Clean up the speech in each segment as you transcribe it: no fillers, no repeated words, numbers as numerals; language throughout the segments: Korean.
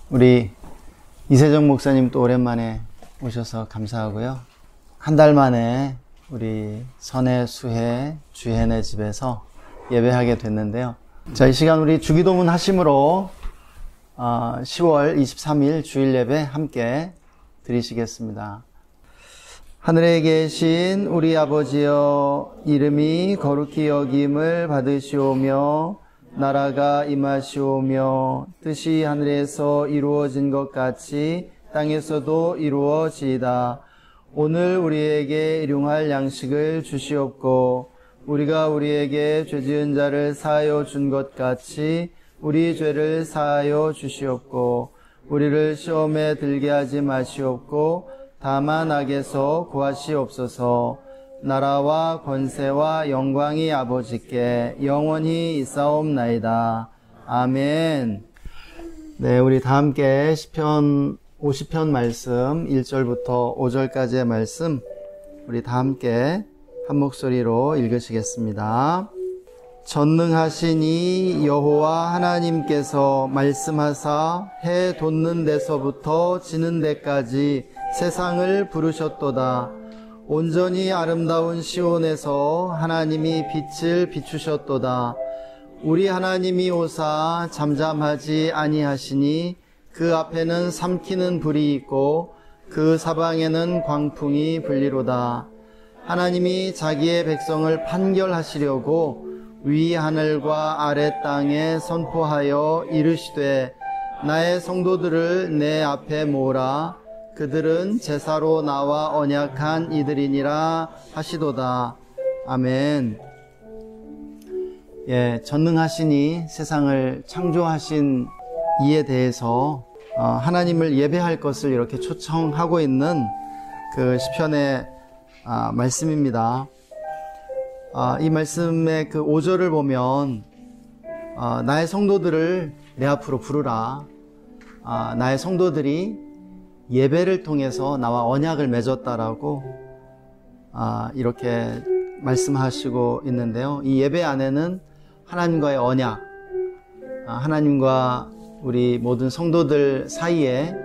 우리 이세정 목사님 또 오랜만에 오셔서 감사하고요. 한 달 만에 우리 선해, 수해, 주혜네 집에서 예배하게 됐는데요. 자, 이 시간 우리 주기도문 하심으로 10월 23일 주일 예배 함께 드리시겠습니다. 하늘에 계신 우리 아버지여, 이름이 거룩히 여김을 받으시오며 나라가 임하시오며 뜻이 하늘에서 이루어진 것 같이 땅에서도 이루어지이다. 오늘 우리에게 일용할 양식을 주시옵고 우리가 우리에게 죄지은 자를 사하여 준 것 같이 우리 죄를 사하여 주시옵고 우리를 시험에 들게 하지 마시옵고 다만 악에서 구하시옵소서. 나라와 권세와 영광이 아버지께 영원히 있사옵나이다. 아멘. 네, 우리 다 함께 시편 50편 말씀 1절부터 5절까지의 말씀 우리 다 함께 한 목소리로 읽으시겠습니다. 전능하시니 여호와 하나님께서 말씀하사 해 돋는 데서부터 지는 데까지 세상을 부르셨도다. 온전히 아름다운 시온에서 하나님이 빛을 비추셨도다. 우리 하나님이 오사 잠잠하지 아니하시니 그 앞에는 삼키는 불이 있고 그 사방에는 광풍이 불리로다. 하나님이 자기의 백성을 판결하시려고 위 하늘과 아래 땅에 선포하여 이르시되 나의 성도들을 내 앞에 모으라. 그들은 제사로 나와 언약한 이들이니라 하시도다. 아멘. 예, 전능하시니 세상을 창조하신 이에 대해서 하나님을 예배할 것을 이렇게 초청하고 있는 그 시편의 말씀입니다. 이 말씀의 그 5절을 보면 나의 성도들을 내 앞으로 부르라. 나의 성도들이 예배를 통해서 나와 언약을 맺었다라고 이렇게 말씀하시고 있는데요. 이 예배 안에는 하나님과의 언약, 하나님과 우리 모든 성도들 사이에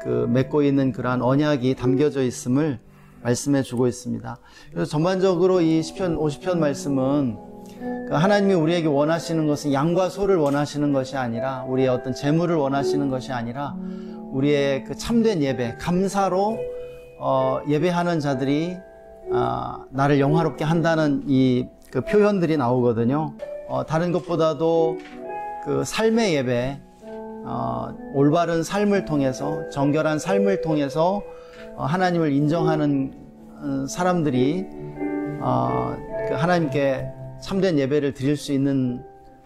그 맺고 있는 그러한 언약이 담겨져 있음을 말씀해 주고 있습니다. 그래서 전반적으로 이 시편 50편 말씀은 하나님이 우리에게 원하시는 것은 양과 소를 원하시는 것이 아니라 우리의 어떤 재물을 원하시는 것이 아니라 우리의 그 참된 예배, 감사로 예배하는 자들이 나를 영화롭게 한다는 이 그 표현들이 나오거든요. 다른 것보다도 그 삶의 예배, 올바른 삶을 통해서, 정결한 삶을 통해서 하나님을 인정하는 사람들이 그 하나님께 참된 예배를 드릴 수 있는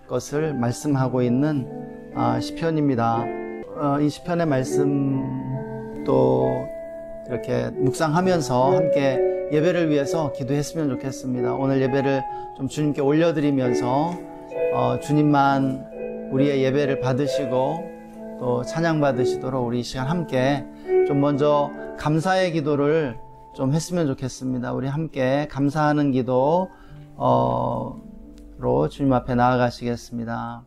것을 말씀하고 있는 시편입니다. 이 시편의 말씀 또 이렇게 묵상하면서 함께 예배를 위해서 기도했으면 좋겠습니다. 오늘 예배를 좀 주님께 올려드리면서 주님만 우리의 예배를 받으시고 또 찬양 받으시도록 우리 이 시간 함께 좀 먼저 감사의 기도를 좀 했으면 좋겠습니다. 우리 함께 감사하는 기도로 주님 앞에 나아가시겠습니다.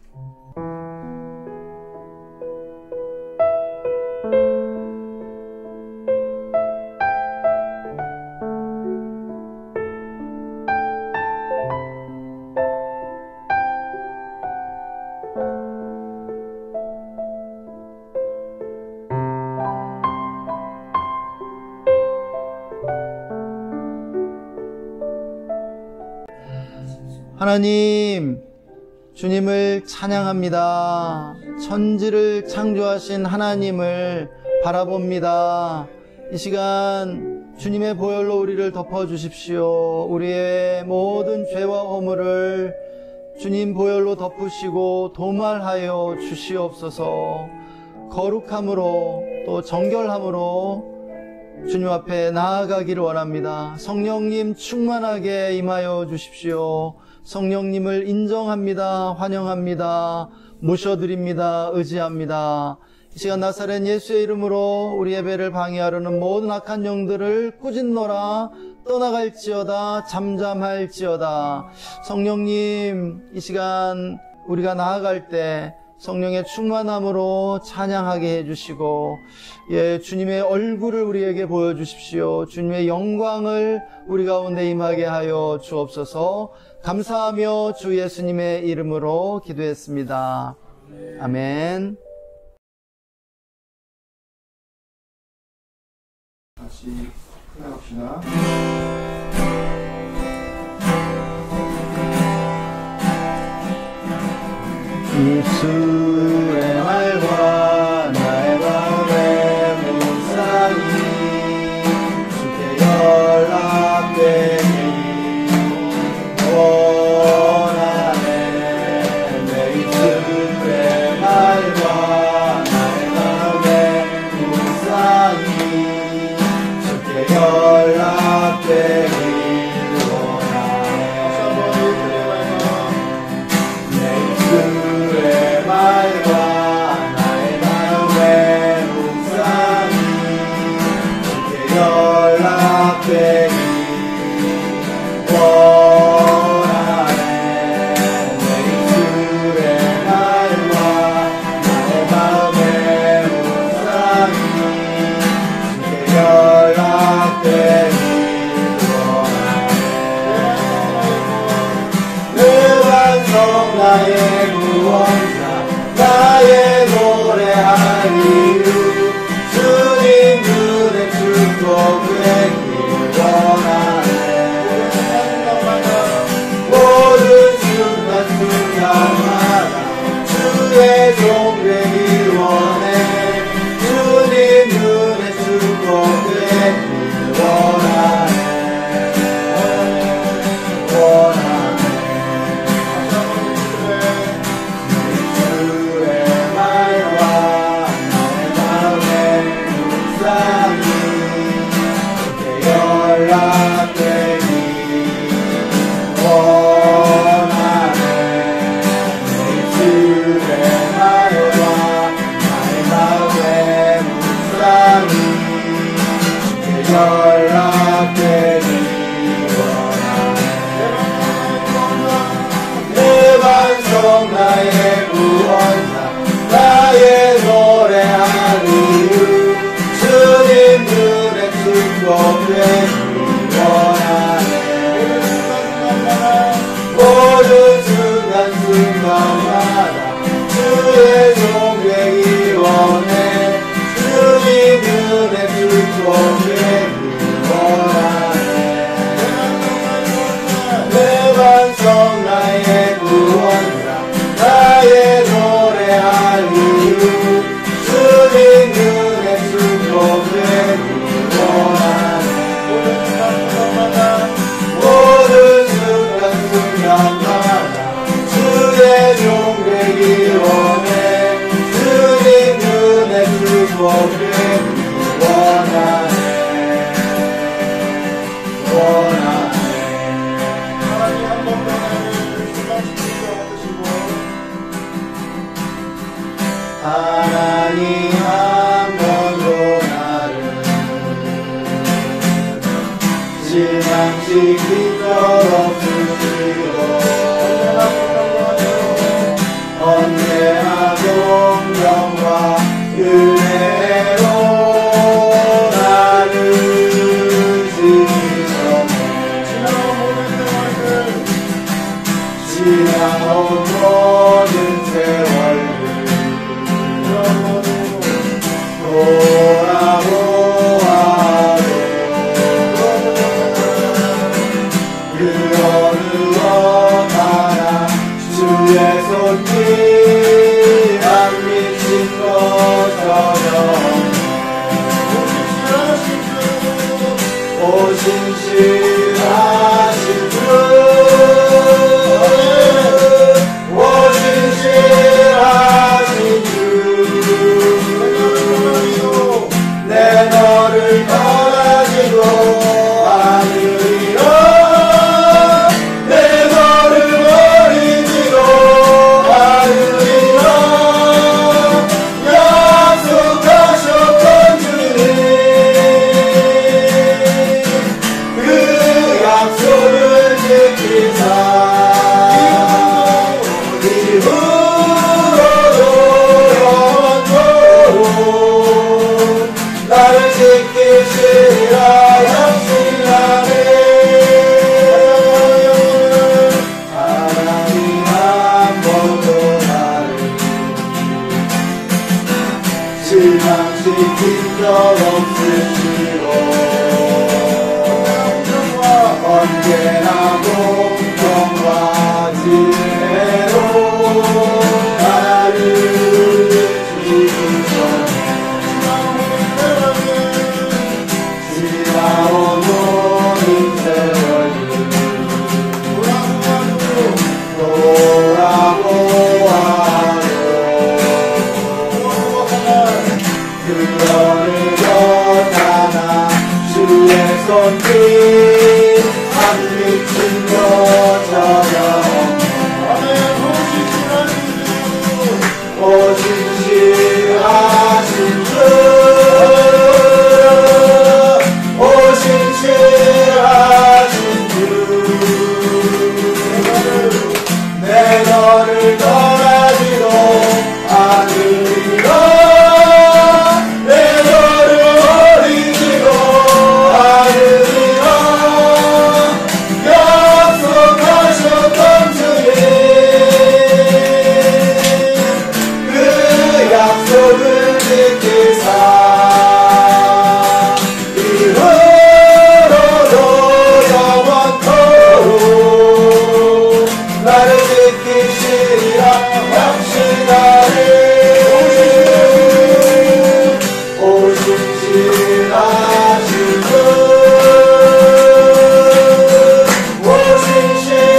하나님, 주님을 찬양합니다. 천지를 창조하신 하나님을 바라봅니다. 이 시간 주님의 보혈로 우리를 덮어주십시오. 우리의 모든 죄와 허물을 주님 보혈로 덮으시고 도말하여 주시옵소서. 거룩함으로 또 정결함으로 주님 앞에 나아가기를 원합니다. 성령님 충만하게 임하여 주십시오. 성령님을 인정합니다. 환영합니다. 모셔드립니다. 의지합니다. 이 시간 나사렛 예수의 이름으로 우리 예배를 방해하려는 모든 악한 영들을 꾸짖노라. 떠나갈지어다. 잠잠할지어다. 성령님, 이 시간 우리가 나아갈 때 성령의 충만함으로 찬양하게 해주시고, 예, 주님의 얼굴을 우리에게 보여주십시오. 주님의 영광을 우리 가운데 임하게 하여 주옵소서. 감사하며 주 예수님의 이름으로 기도했습니다. 아멘. 다시 클락합시다. 예수의 말과 나의 마음의 묵상이 주께 연락되기 원하네. 내 예수의 말과 나의 마음의 묵상이 주께 연락되기 나의 구원자 나의 노래할 이유 주님 눈에 축복되길 원하네. 모든 순간순간마다 주의 종 되길 원해. 주님 눈에 축복되길 원하네. 나의 구원자 나의 노래할 이유 주님 눈에 축복되길 원하네. 모든 순간순간마다 주의 종 되길 원해. 주님 눈에 축복되길 원하네. 내 반성 나의 구원자 나의 노래할 이유 주님 눈에 축복되길 원하네. 모든 순간순간마다 주의 종 되길 원해. 주님 눈에 축복되길 원하네. 하나님 한 번 나를 충만시키시고 얻으시고 하나님 한 번도 나를 실망시킨 적 없으시고 언제나 공평과 은혜로 나를 지키셨네. 지나온 모든 세월들 실망시킨 적 없으시고 언제나 공평과 지혜로 나를 지키셨네. 지나온 모든 세월을 돌아보아도 그녀를 곁하나 주의 손길 안 미친 것처럼 오신실하신 주 오신실하신 주 내 너를 떠나지도 않으리라 내 너를 버리지도 않으리라 약속하셨던 주님 그 약속을 지키사 이후로도 영원토록 나를 지키시리라 확신하리 오신실하신 주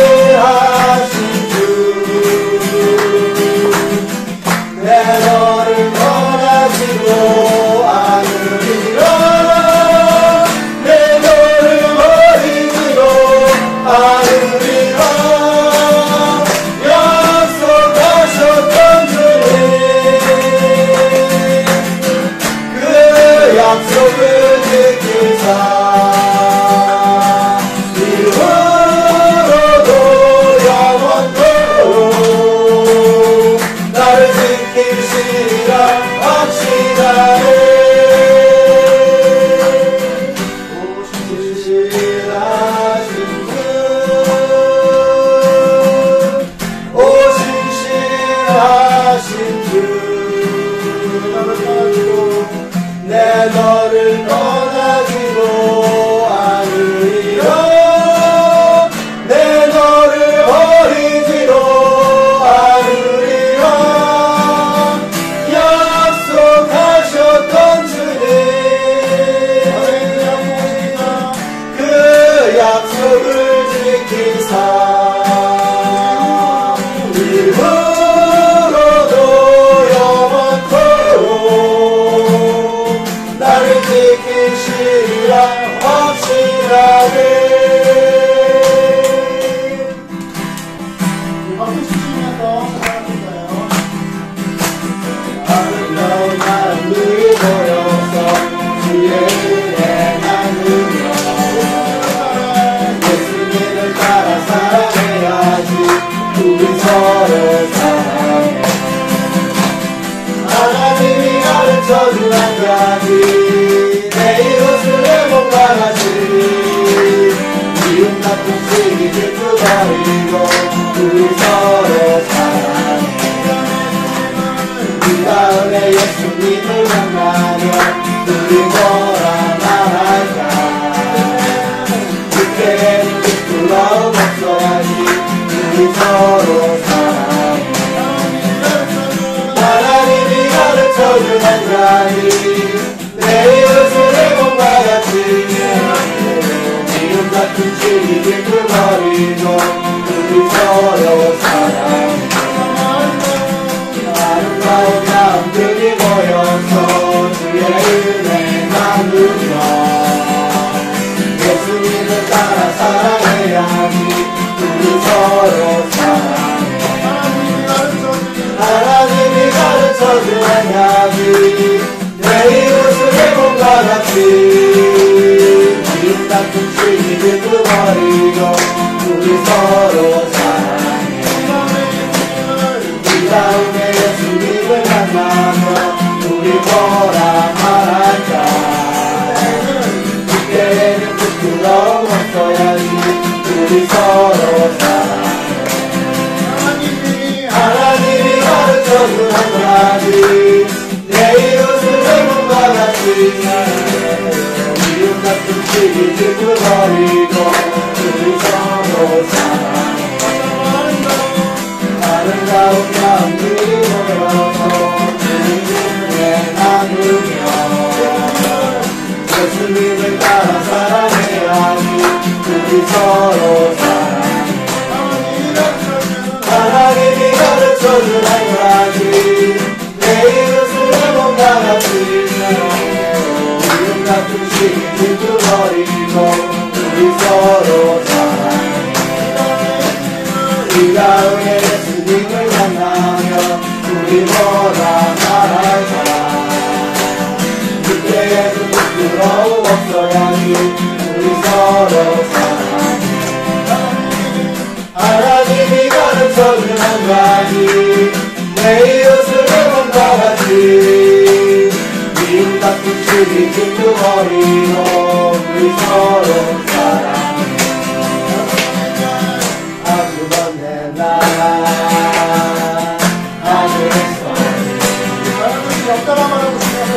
오신실하신 주 내 너를 떠나지도 않으리라 내 너를 버리지도 않으리라 약속하셨던 주님 그 약속을 지키사 이후로도 영원토록 나를 지키시리라 확신하네 오신실하신 주 오신실하신 주 내 너를 떠나지도 않으리라 내 너를 버리지도 않으리라 약속하셨던 주님 그 약속을 지키사 이후로도 영원토록 나를 지키시리라 확신하네. 박수 치시면서 사랑합니다요. 아름다운 하늘이 보여서 주의 은혜 나누며 예수님을 따라 사랑해야지 우리 서로 사랑해 하나님이 가르쳐준 한 가지 내 이웃을 내 몸과 같이 미움 같은 시기 질투버리고 우리 서로 사랑해 그 다음에 예수님을 만나면 우리 뭐라 말할까 그때는 부끄러움 없어야지 우리 서로 사랑해 하나님이 가르쳐준 한 가지 내 이웃을 내 몸과 같이 미움 같은 시기 질투버리고 우리 서로 사랑해 아름다운 사람들이 모여서 주의 은혜 나누며 예수님을 따라 사랑해야지 우리 서로 사랑해 하나님이 가르쳐준 한 가지 내 이웃을 내 몸과 같이 미움 같은 시기를 끊어버리고 우리 서로 사랑해 그 다음에 예수님을 만나면 우리 뭐라 말할까 그때는 부끄러움 없어야지 우리 서로 사랑해 하나님이 가르쳐준 한 가지 내 이웃을 빈둥어리로 우리 서로 사랑해 아주 먼 날 하늘에서 옆다만 바라보시면서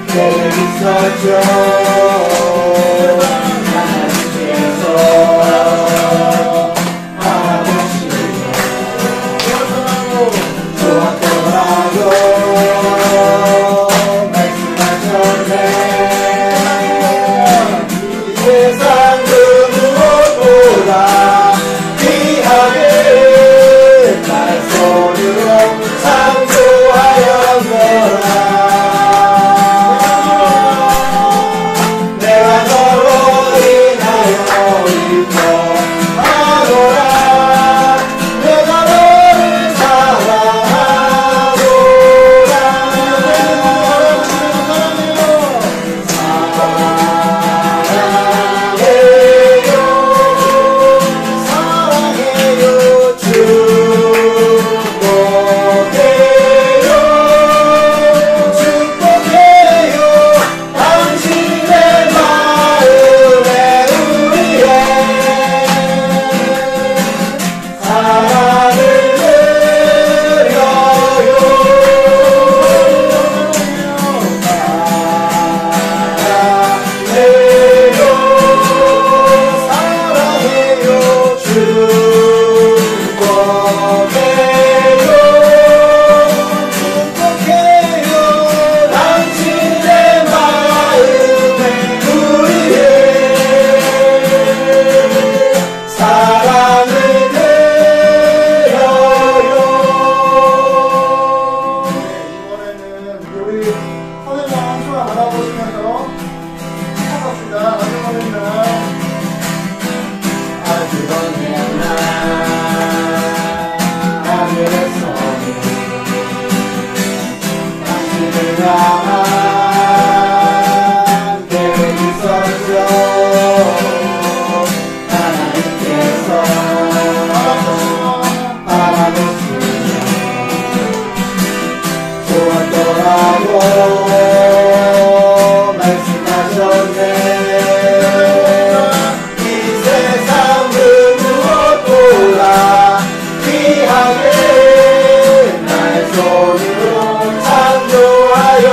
계획 있었죠 하나님께서 바라보시고 좋았더라고 말씀하셨네 이 세상 그 무엇보다 귀하게 날 손으로 창조하였노라 내가 너로 인하여 기뻐하노라 내가 너를 사랑하노라 사랑해요 축복해요 당신의 마음에 우리의 사랑을 드려요 사랑해요 축복해요 당신의 마음에 우리의 사랑을 드려요 이번에는 우리 선생님 한수가 바라보시면서 시작합시다. 마지막입니다. 아주 먼 날 하늘에서 당신을 향한 계획 있었죠 하나님께서 바라보시며 좋았더라고 말씀하셨네 이 세상 그 무엇보다 귀하게 날 손으로 창조하여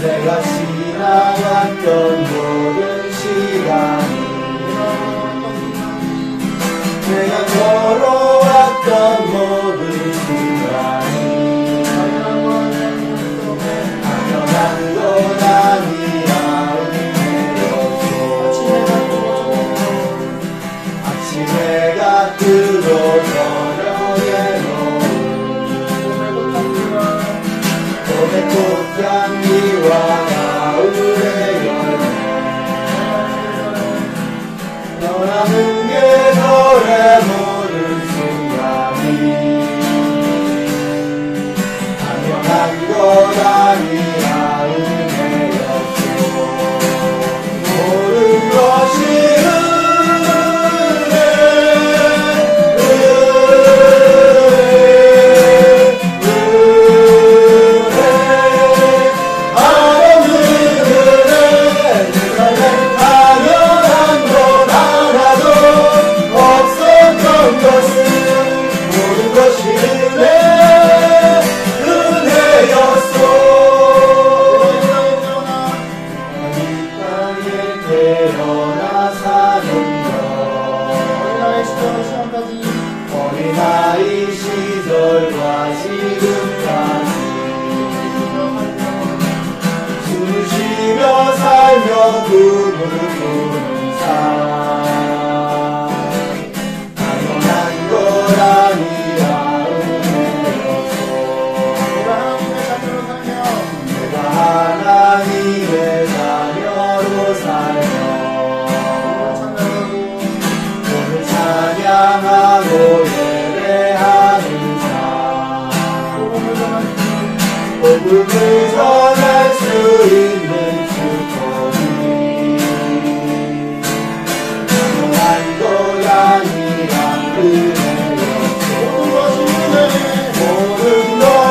내가 지나갔던 모든 시간이 내가 걸어왔던 모든 순간이 당연한 건 아니야 은혜였소 아침해가 뜨고 저녁에 봄의 꽃향기와 가을의 열매 변하는 계절의 모든 순간이 당연한 것 아니야 은혜였소 모든 것이 어린아이 시절과 지금까지 숨을 쉬며 살며 꿈을 꾸는 삶 당연한 것 아니야 은혜였소 내가 하나님의 자녀로 살며 오늘 찬양하고 예배하는 삶 복음을 전할 수 있는 축복이 당연한 것 아니야 은혜였소 모든 것이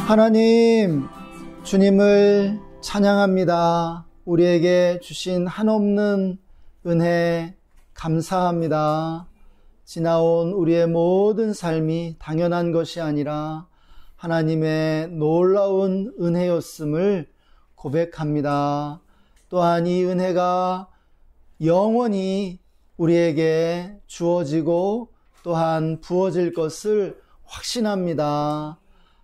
하나님, 주님을 찬양합니다. 우리에게 주신 한없는 은혜 감사합니다. 지나온 우리의 모든 삶이 당연한 것이 아니라 하나님의 놀라운 은혜였음을 고백합니다. 또한 이 은혜가 영원히 우리에게 주어지고 또한 부어질 것을 확신합니다.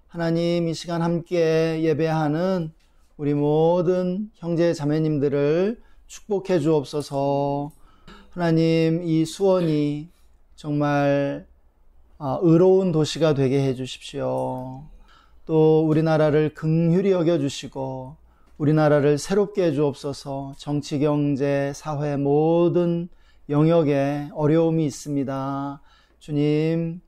하나님, 이 시간 함께 예배하는 우리 모든 형제 자매님들을 축복해 주옵소서. 하나님, 이 수원이 정말 의로운 도시가 되게 해 주십시오. 또 우리나라를 긍휼히 여겨주시고 우리나라를 새롭게 해 주옵소서. 정치, 경제, 사회 모든 영역에 어려움이 있습니다. 주님,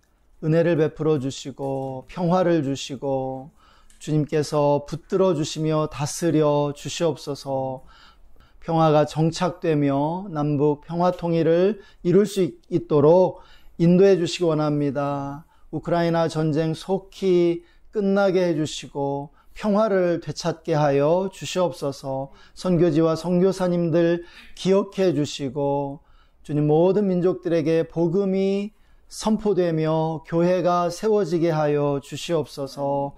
은혜를 베풀어 주시고 평화를 주시고 주님께서 붙들어 주시며 다스려 주시옵소서. 평화가 정착되며 남북 평화 통일을 이룰 수 있도록 인도해 주시기 원합니다. 우크라이나 전쟁 속히 끝나게 해주시고 평화를 되찾게 하여 주시옵소서. 선교지와 선교사님들 기억해 주시고 주님, 모든 민족들에게 복음이 선포되며 교회가 세워지게 하여 주시옵소서.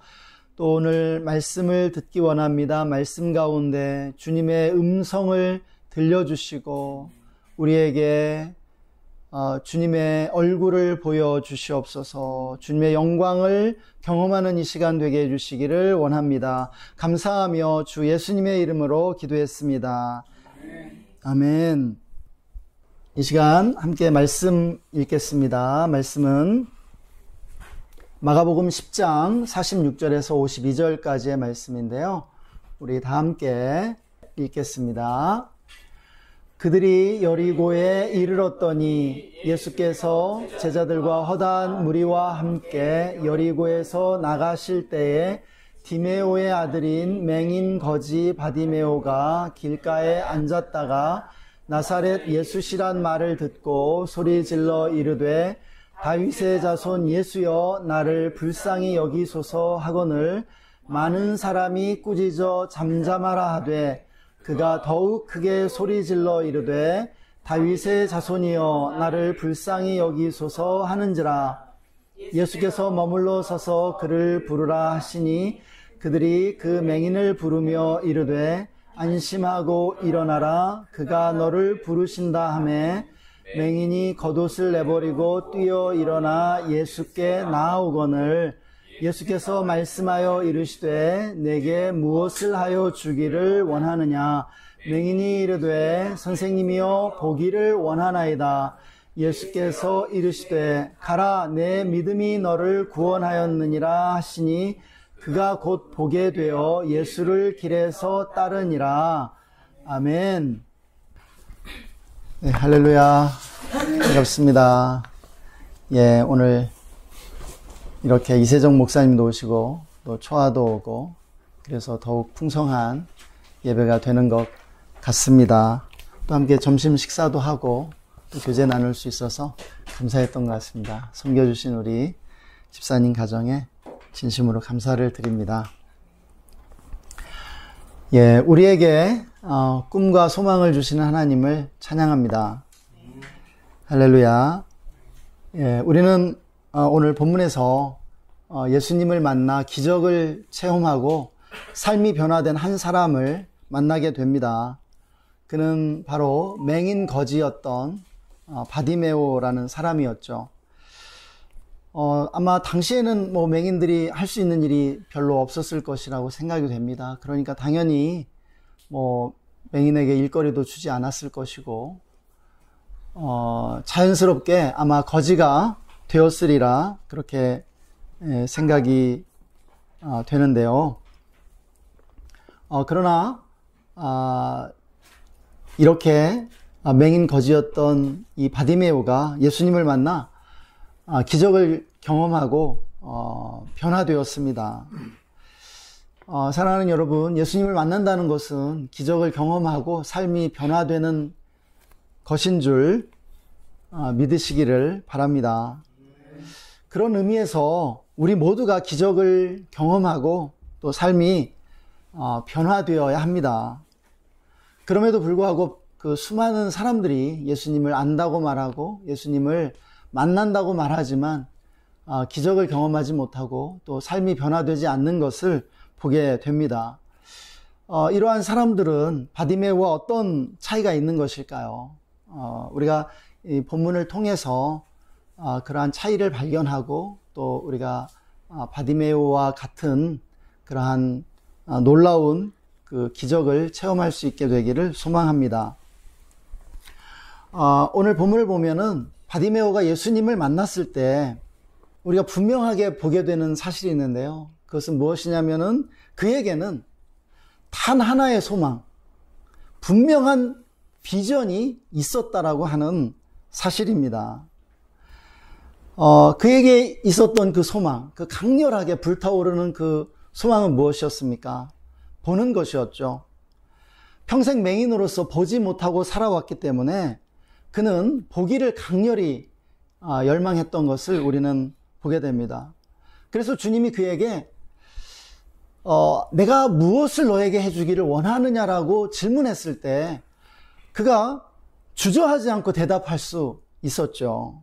또 오늘 말씀을 듣기 원합니다. 말씀 가운데 주님의 음성을 들려주시고 우리에게 주님의 얼굴을 보여주시옵소서. 주님의 영광을 경험하는 이 시간 되게 해주시기를 원합니다. 감사하며 주 예수님의 이름으로 기도했습니다. 아멘. 이 시간 함께 말씀 읽겠습니다. 말씀은 마가복음 10장 46절에서 52절까지의 말씀인데요. 우리 다 함께 읽겠습니다. 그들이 여리고에 이르렀더니 예수께서 제자들과 허다한 무리와 함께 여리고에서 나가실 때에 디메오의 아들인 맹인 거지 바디메오가 길가에 앉았다가 나사렛 예수시란 말을 듣고 소리질러 이르되 다윗의 자손 예수여 나를 불쌍히 여기소서 하거늘 많은 사람이 꾸짖어 잠잠하라 하되 그가 더욱 크게 소리질러 이르되 다윗의 자손이여 나를 불쌍히 여기소서 하는지라. 예수께서 머물러 서서 그를 부르라 하시니 그들이 그 맹인을 부르며 이르되 안심하고 일어나라 그가 너를 부르신다 하매 맹인이 겉옷을 내버리고 뛰어 일어나 예수께 나아오거늘 예수께서 말씀하여 이르시되 내게 무엇을 하여 주기를 원하느냐. 맹인이 이르되 선생님이여 보기를 원하나이다. 예수께서 이르시되 가라 내 믿음이 너를 구원하였느니라 하시니 그가 곧 보게 되어 예수를 길에서 따르니라. 아멘. 네, 할렐루야. 반갑습니다. 예, 오늘 이렇게 이세정 목사님도 오시고 또 초아도 오고 그래서 더욱 풍성한 예배가 되는 것 같습니다. 또 함께 점심 식사도 하고 또 교제 나눌 수 있어서 감사했던 것 같습니다. 섬겨주신 우리 집사님 가정에 진심으로 감사를 드립니다. 예, 우리에게 꿈과 소망을 주시는 하나님을 찬양합니다. 할렐루야. 예, 우리는 오늘 본문에서 예수님을 만나 기적을 체험하고 삶이 변화된 한 사람을 만나게 됩니다. 그는 바로 맹인 거지였던 바디메오라는 사람이었죠. 아마 당시에는 뭐 맹인들이 할 수 있는 일이 별로 없었을 것이라고 생각이 됩니다. 그러니까 당연히 뭐 맹인에게 일거리도 주지 않았을 것이고 자연스럽게 아마 거지가 되었으리라 그렇게 생각이 되는데요. 그러나 이렇게 맹인 거지였던 이 바디메오가 예수님을 만나 기적을 경험하고 변화되었습니다. 사랑하는 여러분, 예수님을 만난다는 것은 기적을 경험하고 삶이 변화되는 것인 줄 믿으시기를 바랍니다. 그런 의미에서 우리 모두가 기적을 경험하고 또 삶이 변화되어야 합니다. 그럼에도 불구하고 그 수많은 사람들이 예수님을 안다고 말하고 예수님을 만난다고 말하지만 기적을 경험하지 못하고 또 삶이 변화되지 않는 것을 보게 됩니다. 이러한 사람들은 바디메오와 어떤 차이가 있는 것일까요? 우리가 이 본문을 통해서 그러한 차이를 발견하고 또 우리가 바디메오와 같은 그러한 놀라운 그 기적을 체험할 수 있게 되기를 소망합니다. 오늘 본문을 보면은 바디메오가 예수님을 만났을 때 우리가 분명하게 보게 되는 사실이 있는데요. 그것은 무엇이냐면은 그에게는 단 하나의 소망, 분명한 비전이 있었다라고 하는 사실입니다. 그에게 있었던 그 소망, 그 강렬하게 불타오르는 그 소망은 무엇이었습니까? 보는 것이었죠. 평생 맹인으로서 보지 못하고 살아왔기 때문에 그는 보기를 강렬히 열망했던 것을 우리는 보게 됩니다. 그래서 주님이 그에게 내가 무엇을 너에게 해주기를 원하느냐라고 질문했을 때 그가 주저하지 않고 대답할 수 있었죠.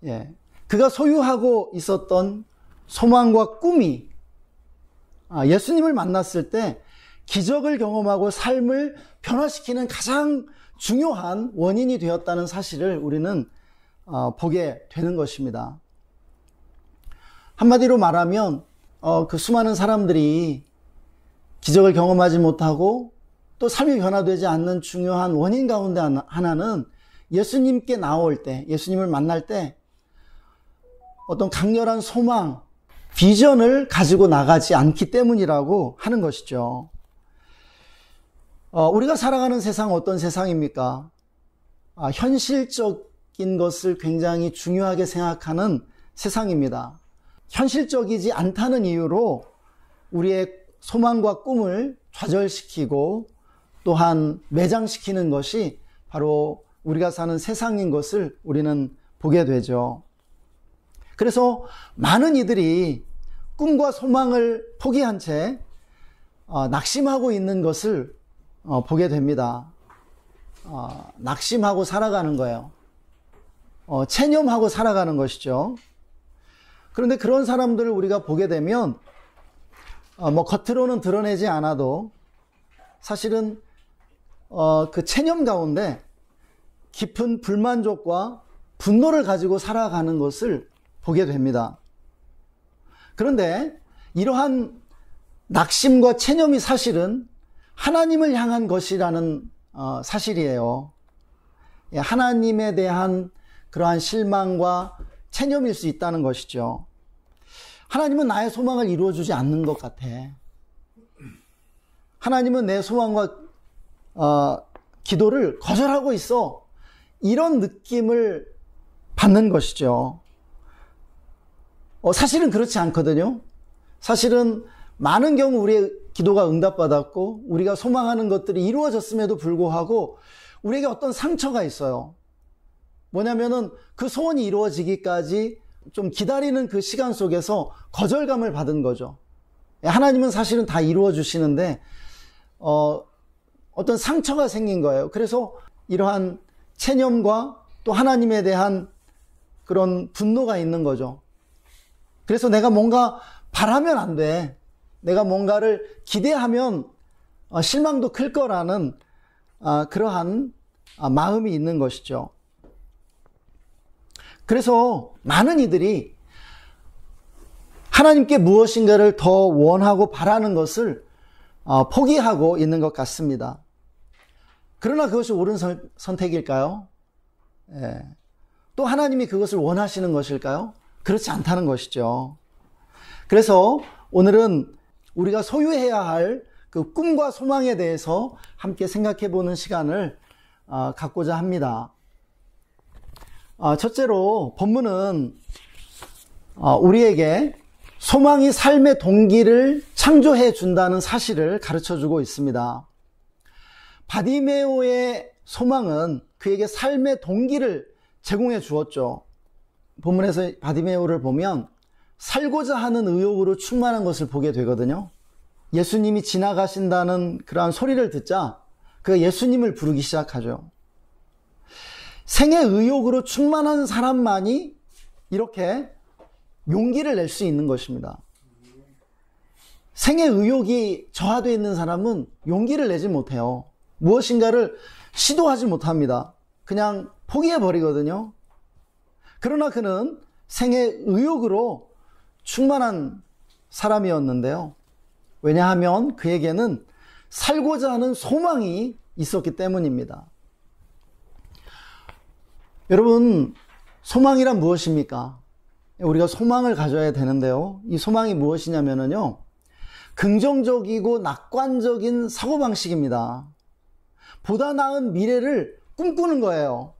예, 그가 소유하고 있었던 소망과 꿈이 예수님을 만났을 때 기적을 경험하고 삶을 변화시키는 가장 중요한 원인이 되었다는 사실을 우리는 보게 되는 것입니다. 한마디로 말하면 그 수많은 사람들이 기적을 경험하지 못하고 또 삶이 변화되지 않는 중요한 원인 가운데 하나는 예수님께 나올 때, 예수님을 만날 때 어떤 강렬한 소망, 비전을 가지고 나가지 않기 때문이라고 하는 것이죠. 우리가 살아가는 세상은 어떤 세상입니까? 현실적인 것을 굉장히 중요하게 생각하는 세상입니다. 현실적이지 않다는 이유로 우리의 소망과 꿈을 좌절시키고 또한 매장시키는 것이 바로 우리가 사는 세상인 것을 우리는 보게 되죠. 그래서 많은 이들이 꿈과 소망을 포기한 채 낙심하고 있는 것을 보게 됩니다. 낙심하고 살아가는 거예요. 체념하고 살아가는 것이죠. 그런데 그런 사람들을 우리가 보게 되면 겉으로는 드러내지 않아도 사실은 그 체념 가운데 깊은 불만족과 분노를 가지고 살아가는 것을 보게 됩니다. 그런데 이러한 낙심과 체념이 사실은 하나님을 향한 것이라는 사실이에요. 하나님에 대한 그러한 실망과 체념일 수 있다는 것이죠. 하나님은 나의 소망을 이루어주지 않는 것 같아. 하나님은 내 소망과 기도를 거절하고 있어. 이런 느낌을 받는 것이죠. 사실은 그렇지 않거든요. 사실은 많은 경우 우리의 기도가 응답받았고 우리가 소망하는 것들이 이루어졌음에도 불구하고 우리에게 어떤 상처가 있어요. 뭐냐면은 그 소원이 이루어지기까지 좀 기다리는 그 시간 속에서 거절감을 받은 거죠. 하나님은 사실은 다 이루어 주시는데 어떤 상처가 생긴 거예요. 그래서 이러한 체념과 또 하나님에 대한 그런 분노가 있는 거죠. 그래서 내가 뭔가 바라면 안 돼. 내가 뭔가를 기대하면 실망도 클 거라는 그러한 마음이 있는 것이죠. 그래서 많은 이들이 하나님께 무엇인가를 더 원하고 바라는 것을 포기하고 있는 것 같습니다. 그러나 그것이 옳은 선택일까요? 예. 또 하나님이 그것을 원하시는 것일까요? 그렇지 않다는 것이죠. 그래서 오늘은 우리가 소유해야 할 그 꿈과 소망에 대해서 함께 생각해 보는 시간을 갖고자 합니다. 첫째로 본문은 우리에게 소망이 삶의 동기를 창조해 준다는 사실을 가르쳐 주고 있습니다. 바디메오의 소망은 그에게 삶의 동기를 제공해 주었죠. 본문에서 바디메오를 보면 살고자 하는 의욕으로 충만한 것을 보게 되거든요. 예수님이 지나가신다는 그러한 소리를 듣자 그가 예수님을 부르기 시작하죠. 생의 의욕으로 충만한 사람만이 이렇게 용기를 낼 수 있는 것입니다. 생의 의욕이 저하되어 있는 사람은 용기를 내지 못해요. 무엇인가를 시도하지 못합니다. 그냥 포기해버리거든요. 그러나 그는 생의 의욕으로 충만한 사람이었는데요. 왜냐하면 그에게는 살고자 하는 소망이 있었기 때문입니다. 여러분, 소망이란 무엇입니까? 우리가 소망을 가져야 되는데요. 이 소망이 무엇이냐면요. 긍정적이고 낙관적인 사고방식입니다. 보다 나은 미래를 꿈꾸는 거예요.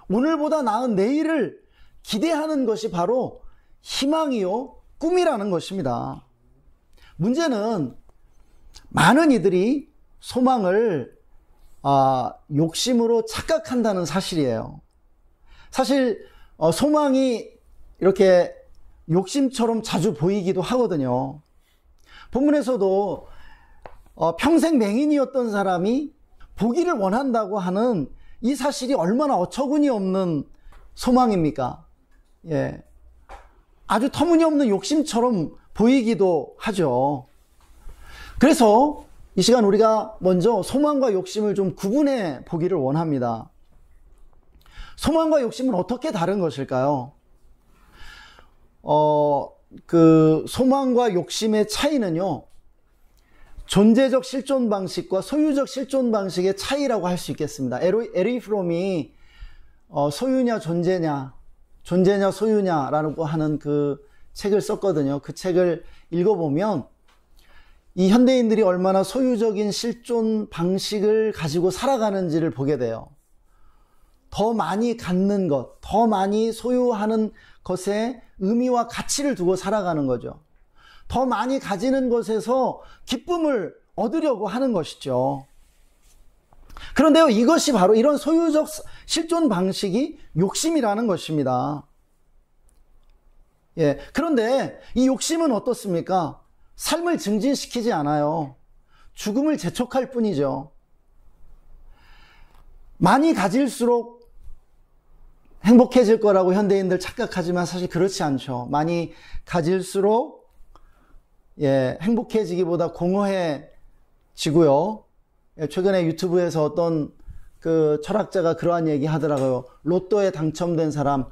오늘보다 나은 내일을 기대하는 것이 바로 희망이요, 꿈이라는 것입니다. 문제는 많은 이들이 소망을 욕심으로 착각한다는 사실이에요. 사실 소망이 이렇게 욕심처럼 자주 보이기도 하거든요. 본문에서도 평생 맹인이었던 사람이 보기를 원한다고 하는 이 사실이 얼마나 어처구니 없는 소망입니까? 예. 아주 터무니없는 욕심처럼 보이기도 하죠. 그래서 이 시간 우리가 먼저 소망과 욕심을 좀 구분해 보기를 원합니다. 소망과 욕심은 어떻게 다른 것일까요? 소망과 욕심의 차이는요, 존재적 실존 방식과 소유적 실존 방식의 차이라고 할 수 있겠습니다. 에릭 프롬이 소유냐 존재냐 소유냐라고 하는 그 책을 썼거든요. 그 책을 읽어보면 이 현대인들이 얼마나 소유적인 실존 방식을 가지고 살아가는지를 보게 돼요. 더 많이 갖는 것, 더 많이 소유하는 것에 의미와 가치를 두고 살아가는 거죠. 더 많이 가지는 것에서 기쁨을 얻으려고 하는 것이죠. 그런데요, 이것이 바로 이런 소유적 실존 방식이 욕심이라는 것입니다. 예, 그런데 이 욕심은 어떻습니까? 삶을 증진시키지 않아요. 죽음을 재촉할 뿐이죠. 많이 가질수록 행복해질 거라고 현대인들 착각하지만 사실 그렇지 않죠. 많이 가질수록 행복해지기보다 공허해지고요. 최근에 유튜브에서 어떤 그 철학자가 그러한 얘기 하더라고요. 로또에 당첨된 사람,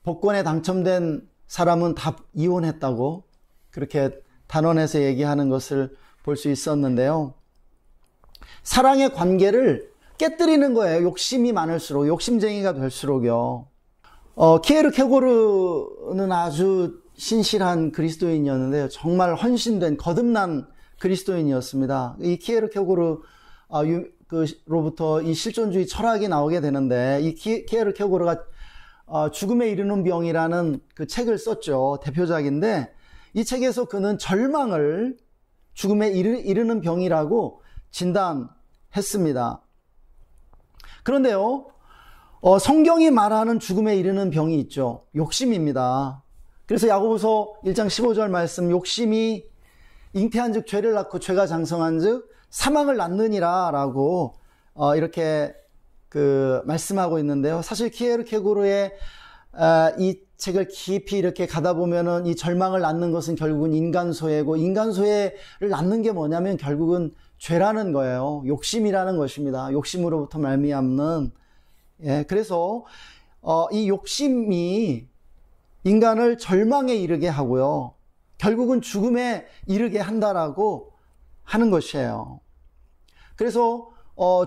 복권에 당첨된 사람은 다 이혼했다고 그렇게 단언해서 얘기하는 것을 볼 수 있었는데요. 사랑의 관계를 깨뜨리는 거예요. 욕심이 많을수록, 욕심쟁이가 될수록요. 키에르케고르는 아주 신실한 그리스도인이었는데요. 정말 헌신된, 거듭난 그리스도인이었습니다. 이 키에르케고르로부터 이 실존주의 철학이 나오게 되는데, 이 키에르케고르가 죽음에 이르는 병이라는 그 책을 썼죠. 대표작인데, 이 책에서 그는 절망을 죽음에 이르는 병이라고 진단했습니다. 그런데요, 성경이 말하는 죽음에 이르는 병이 있죠. 욕심입니다. 그래서 야고보서 1장 15절 말씀, 욕심이 잉태한 즉 죄를 낳고 죄가 장성한 즉 사망을 낳느니라 라고 이렇게 말씀하고 있는데요. 사실 키에르케고르의 이 책을 깊이 이렇게 가다 보면은 이 절망을 낳는 것은 결국은 인간소외고, 인간소외를 낳는 게 뭐냐면 결국은 죄라는 거예요. 욕심이라는 것입니다. 욕심으로부터 말미암는. 그래서 이 욕심이 인간을 절망에 이르게 하고요. 결국은 죽음에 이르게 한다라고 하는 것이에요. 그래서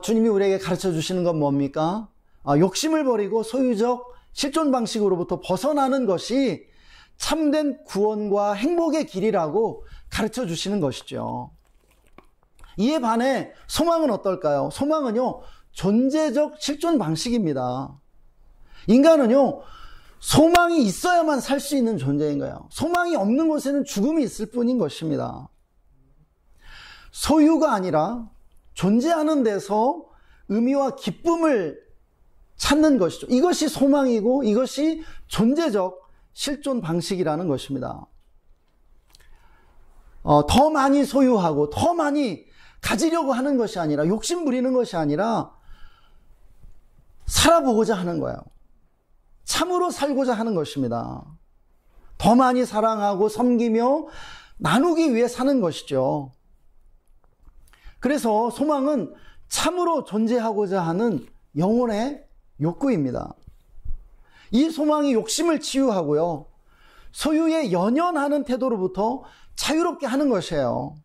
주님이 우리에게 가르쳐 주시는 건 뭡니까? 욕심을 버리고 소유적 실존 방식으로부터 벗어나는 것이 참된 구원과 행복의 길이라고 가르쳐 주시는 것이죠. 이에 반해 소망은 어떨까요? 소망은요, 존재적 실존 방식입니다. 인간은요, 소망이 있어야만 살 수 있는 존재인 거예요. 소망이 없는 곳에는 죽음이 있을 뿐인 것입니다. 소유가 아니라 존재하는 데서 의미와 기쁨을 찾는 것이죠. 이것이 소망이고 이것이 존재적 실존 방식이라는 것입니다. 더 많이 소유하고 더 많이 가지려고 하는 것이 아니라, 욕심 부리는 것이 아니라 살아보고자 하는 거예요. 참으로 살고자 하는 것입니다. 더 많이 사랑하고 섬기며 나누기 위해 사는 것이죠. 그래서 소망은 참으로 존재하고자 하는 영혼의 욕구입니다. 이 소망이 욕심을 치유하고요, 소유에 연연하는 태도로부터 자유롭게 하는 것이에요.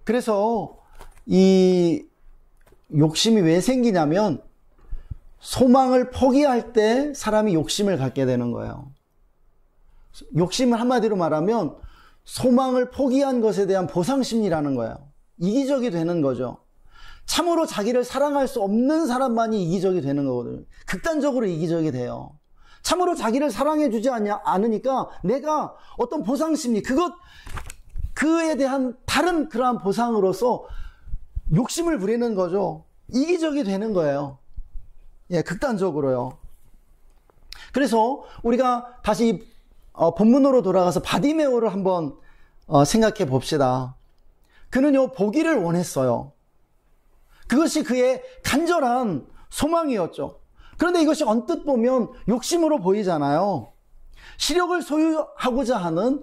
그래서 이 욕심이 왜 생기냐면, 소망을 포기할 때 사람이 욕심을 갖게 되는 거예요. 욕심을 한마디로 말하면 소망을 포기한 것에 대한 보상심리라는 거예요. 이기적이 되는 거죠. 참으로 자기를 사랑할 수 없는 사람만이 이기적이 되는 거거든요. 극단적으로 이기적이 돼요. 참으로 자기를 사랑해주지 않으니까 내가 어떤 보상심리, 그에 대한 다른 그러한 보상으로서 욕심을 부리는 거죠. 이기적이 되는 거예요. 예, 극단적으로요. 그래서 우리가 다시 본문으로 돌아가서 바디메오를 한번 생각해 봅시다. 그는요, 보기를 원했어요. 그것이 그의 간절한 소망이었죠. 그런데 이것이 언뜻 보면 욕심으로 보이잖아요. 시력을 소유하고자 하는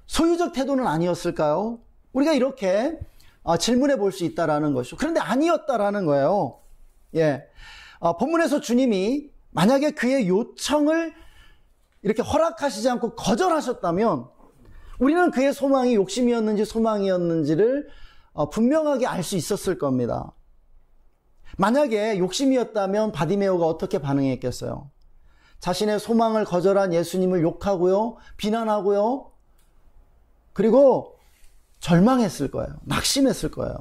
소유적 태도는 아니었을까요? 우리가 이렇게 질문해 볼 수 있다라는 것이죠. 그런데 아니었다라는 거예요. 예. 본문에서 주님이 만약에 그의 요청을 이렇게 허락하시지 않고 거절하셨다면 우리는 그의 소망이 욕심이었는지 소망이었는지를 분명하게 알 수 있었을 겁니다. 만약에 욕심이었다면 바디메오가 어떻게 반응했겠어요? 자신의 소망을 거절한 예수님을 욕하고요, 비난하고요, 그리고 절망했을 거예요. 낙심했을 거예요.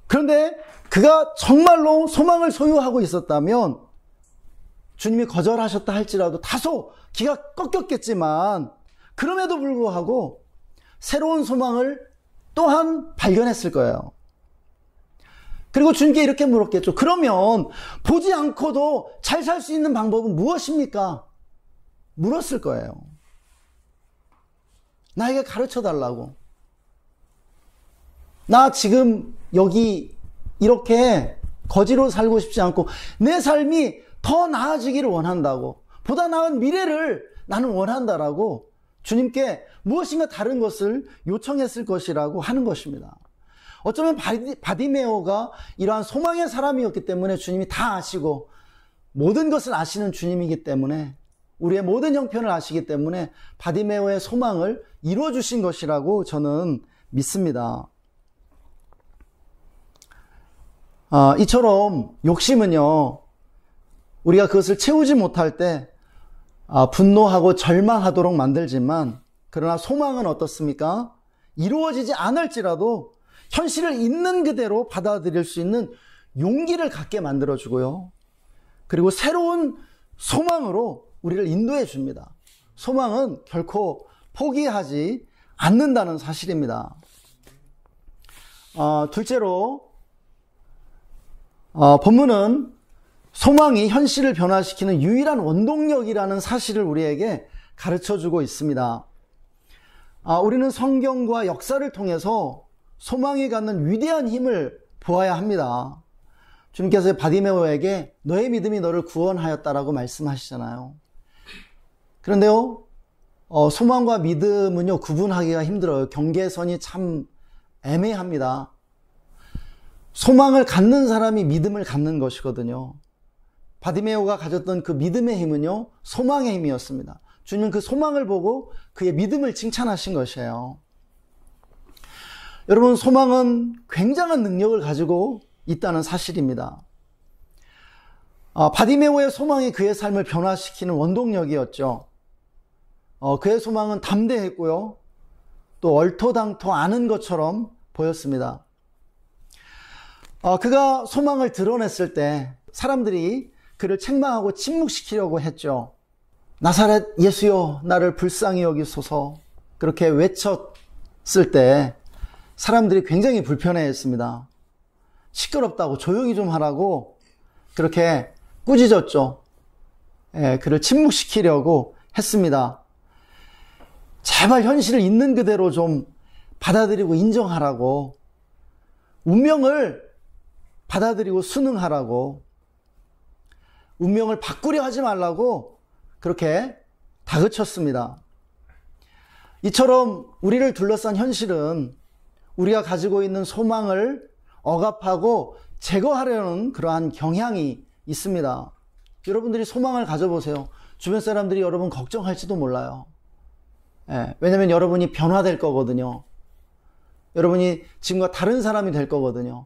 그런데 그가 정말로 소망을 소유하고 있었다면 주님이 거절하셨다 할지라도 다소 기가 꺾였겠지만 그럼에도 불구하고 새로운 소망을 또한 발견했을 거예요. 그리고 주님께 이렇게 물었겠죠. 그러면 보지 않고도 잘 살 수 있는 방법은 무엇입니까? 물었을 거예요. 나에게 가르쳐 달라고. 나 지금 여기 이렇게 거지로 살고 싶지 않고 내 삶이 더 나아지기를 원한다고. 보다 나은 미래를 나는 원한다라고 주님께 무엇인가 다른 것을 요청했을 것이라고 하는 것입니다. 어쩌면 바디메오가 이러한 소망의 사람이었기 때문에 주님이 다 아시고 모든 것을 아시는 주님이기 때문에 우리의 모든 형편을 아시기 때문에 바디메오의 소망을 이루어주신 것이라고 저는 믿습니다. 이처럼 욕심은요, 우리가 그것을 채우지 못할 때 분노하고 절망하도록 만들지만, 그러나 소망은 어떻습니까? 이루어지지 않을지라도 현실을 있는 그대로 받아들일 수 있는 용기를 갖게 만들어주고요. 그리고 새로운 소망으로 우리를 인도해 줍니다. 소망은 결코 포기하지 않는다는 사실입니다. 둘째로, 본문은 소망이 현실을 변화시키는 유일한 원동력이라는 사실을 우리에게 가르쳐주고 있습니다. 우리는 성경과 역사를 통해서 소망이 갖는 위대한 힘을 보아야 합니다. 주님께서 바디메오에게 너의 믿음이 너를 구원하였다라고 말씀하시잖아요. 그런데요, 소망과 믿음은요, 구분하기가 힘들어요. 경계선이 참 애매합니다. 소망을 갖는 사람이 믿음을 갖는 것이거든요. 바디메오가 가졌던 그 믿음의 힘은요, 소망의 힘이었습니다. 주님은 그 소망을 보고 그의 믿음을 칭찬하신 것이에요. 여러분, 소망은 굉장한 능력을 가지고 있다는 사실입니다. 바디메오의 소망이 그의 삶을 변화시키는 원동력이었죠. 그의 소망은 담대했고요, 또 얼토당토 않은 것처럼 보였습니다. 그가 소망을 드러냈을 때 사람들이 그를 책망하고 침묵시키려고 했죠. 나사렛 예수여, 나를 불쌍히 여기소서. 그렇게 외쳤을 때 사람들이 굉장히 불편해했습니다. 시끄럽다고, 조용히 좀 하라고 그렇게 꾸짖었죠. 그를 침묵시키려고 했습니다. 제발 현실을 있는 그대로 좀 받아들이고 인정하라고, 운명을 받아들이고 순응하라고, 운명을 바꾸려 하지 말라고 그렇게 다그쳤습니다. 이처럼 우리를 둘러싼 현실은 우리가 가지고 있는 소망을 억압하고 제거하려는 그러한 경향이 있습니다. 여러분들이 소망을 가져보세요. 주변 사람들이 여러분 걱정할지도 몰라요. 왜냐하면 여러분이 변화될 거거든요. 여러분이 지금과 다른 사람이 될 거거든요.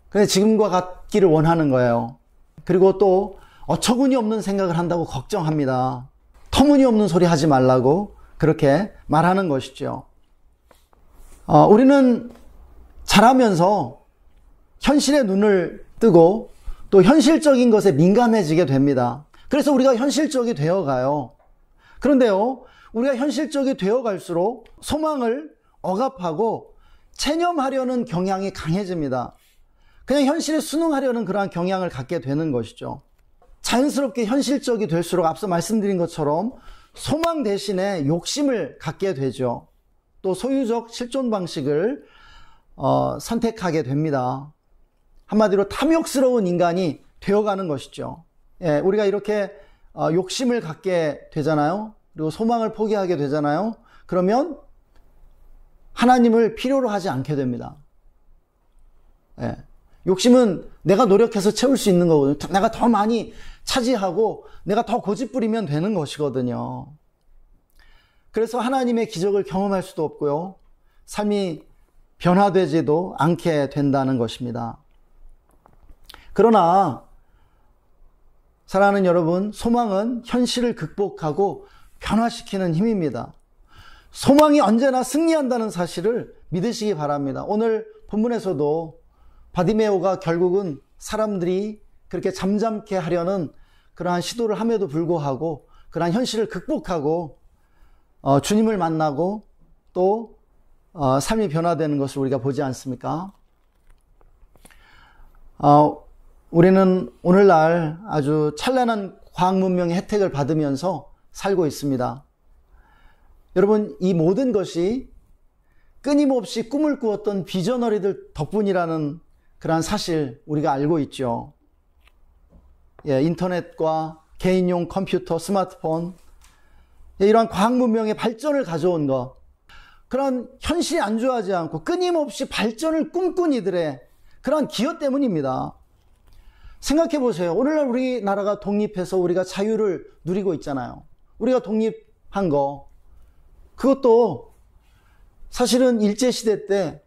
근데 지금과 같기를 원하는 거예요. 그리고 또 어처구니 없는 생각을 한다고 걱정합니다. 터무니없는 소리 하지 말라고 그렇게 말하는 것이죠. 우리는 자라면서 현실의 눈을 뜨고 또 현실적인 것에 민감해지게 됩니다. 그래서 우리가 현실적이 되어가요. 그런데요, 우리가 현실적이 되어갈수록 소망을 억압하고 체념하려는 경향이 강해집니다. 그냥 현실에 순응하려는 그러한 경향을 갖게 되는 것이죠. 자연스럽게 현실적이 될수록 앞서 말씀드린 것처럼 소망 대신에 욕심을 갖게 되죠. 또 소유적 실존 방식을 선택하게 됩니다. 한마디로 탐욕스러운 인간이 되어가는 것이죠. 예, 우리가 이렇게 욕심을 갖게 되잖아요. 그리고 소망을 포기하게 되잖아요. 그러면 하나님을 필요로 하지 않게 됩니다. 예, 욕심은 내가 노력해서 채울 수 있는 거거든요. 내가 더 많이 차지하고 내가 더 고집부리면 되는 것이거든요. 그래서 하나님의 기적을 경험할 수도 없고요. 삶이 변화되지도 않게 된다는 것입니다. 그러나 사랑하는 여러분, 소망은 현실을 극복하고 변화시키는 힘입니다. 소망이 언제나 승리한다는 사실을 믿으시기 바랍니다. 오늘 본문에서도 바디메오가 결국은 사람들이 그렇게 잠잠케 하려는 그러한 시도를 함에도 불구하고 그러한 현실을 극복하고 주님을 만나고 또 삶이 변화되는 것을 우리가 보지 않습니까? 우리는 오늘날 아주 찬란한 과학 문명의 혜택을 받으면서 살고 있습니다. 여러분, 이 모든 것이 끊임없이 꿈을 꾸었던 비저너리들 덕분이라는 그러한 사실 우리가 알고 있죠. 예, 인터넷과 개인용 컴퓨터, 스마트폰, 이러한 과학 문명의 발전을 가져온 것, 그런 현실이 안주하지 않고 끊임없이 발전을 꿈꾼 이들의 그런 기여 때문입니다. 생각해 보세요. 오늘날 우리나라가 독립해서 우리가 자유를 누리고 있잖아요. 우리가 독립한 거, 그것도 사실은 일제시대 때